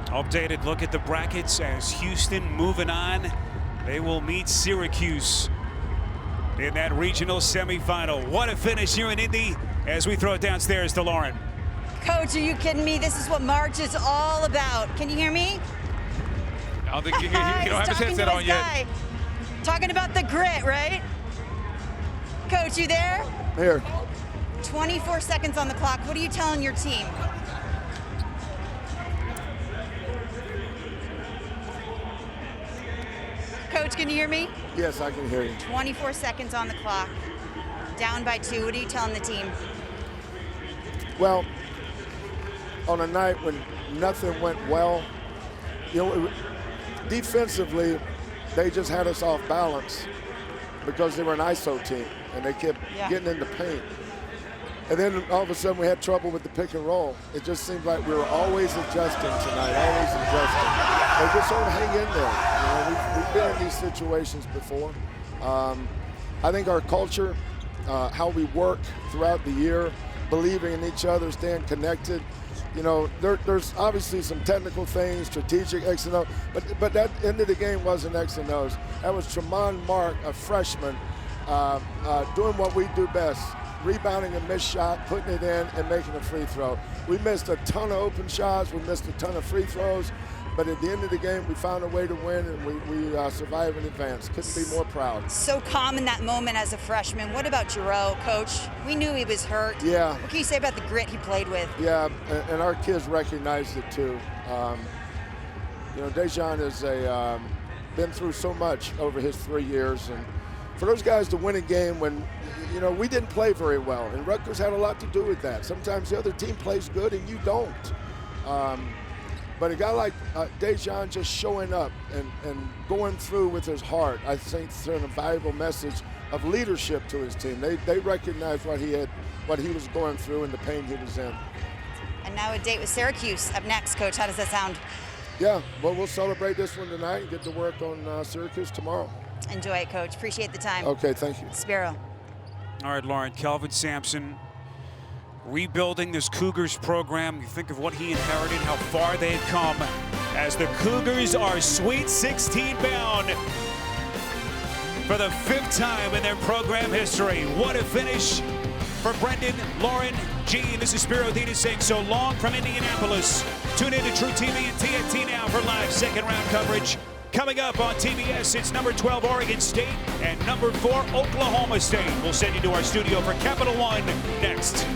Updated look at the brackets as Houston moving on. They will meet Syracuse in that regional semifinal. What a finish here in Indy as we throw it downstairs to Lauren. Coach, are you kidding me? This is what March is all about. Can you hear me? I don't think he don't have his headset on yet. Talking about the grit, right? Coach, you there? Here. 24 seconds on the clock. What are you telling your team? Coach, can you hear me? Yes, I can hear you. 24 seconds on the clock. Down by 2. What are you telling the team? Well, on a night when nothing went well, defensively, they just had us off balance because they were an ISO team and they kept getting in the paint. And then all of a sudden we had trouble with the pick and roll. It just seemed like we were always adjusting tonight, always adjusting. They just don't hang in there. We've been in these situations before. I think our culture, how we work throughout the year, believing in each other, staying connected. There's obviously some technical things, strategic X and O, but that end of the game wasn't X and O's. That was Tremont Mark, a freshman, doing what we do best, rebounding a missed shot, putting it in, and making a free throw. We missed a ton of open shots, we missed a ton of free throws, but at the end of the game, we found a way to win, and we survived and advanced. Couldn't be more proud. So calm in that moment as a freshman. What about Giroux, Coach? We knew he was hurt. Yeah. What can you say about the grit he played with? Yeah, and our kids recognized it too. Dejan has been through so much over his 3 years, and for those guys to win a game when we didn't play very well, and Rutgers had a lot to do with that. Sometimes the other team plays good and you don't. But a guy like Dejan just showing up and going through with his heart, I think sent a valuable message of leadership to his team. They recognized what he was going through and the pain he was in. And now a date with Syracuse up next, Coach. How does that sound? Yeah, well, we'll celebrate this one tonight and get to work on Syracuse tomorrow. Enjoy it, Coach. Appreciate the time. Okay, thank you. Spiro. All right, Lauren, Kelvin Sampson rebuilding this Cougars program. You think of what he inherited, how far they've come as the Cougars are Sweet 16 bound for the 5th time in their program history. What a finish for Brendan, Lauren, Gene. This is Spiro Dedes saying so long from Indianapolis. Tune in to True TV and TNT now for live second round coverage. Coming up on TBS, it's number 12 Oregon State and number 4 Oklahoma State. We'll send you to our studio for Capital One next.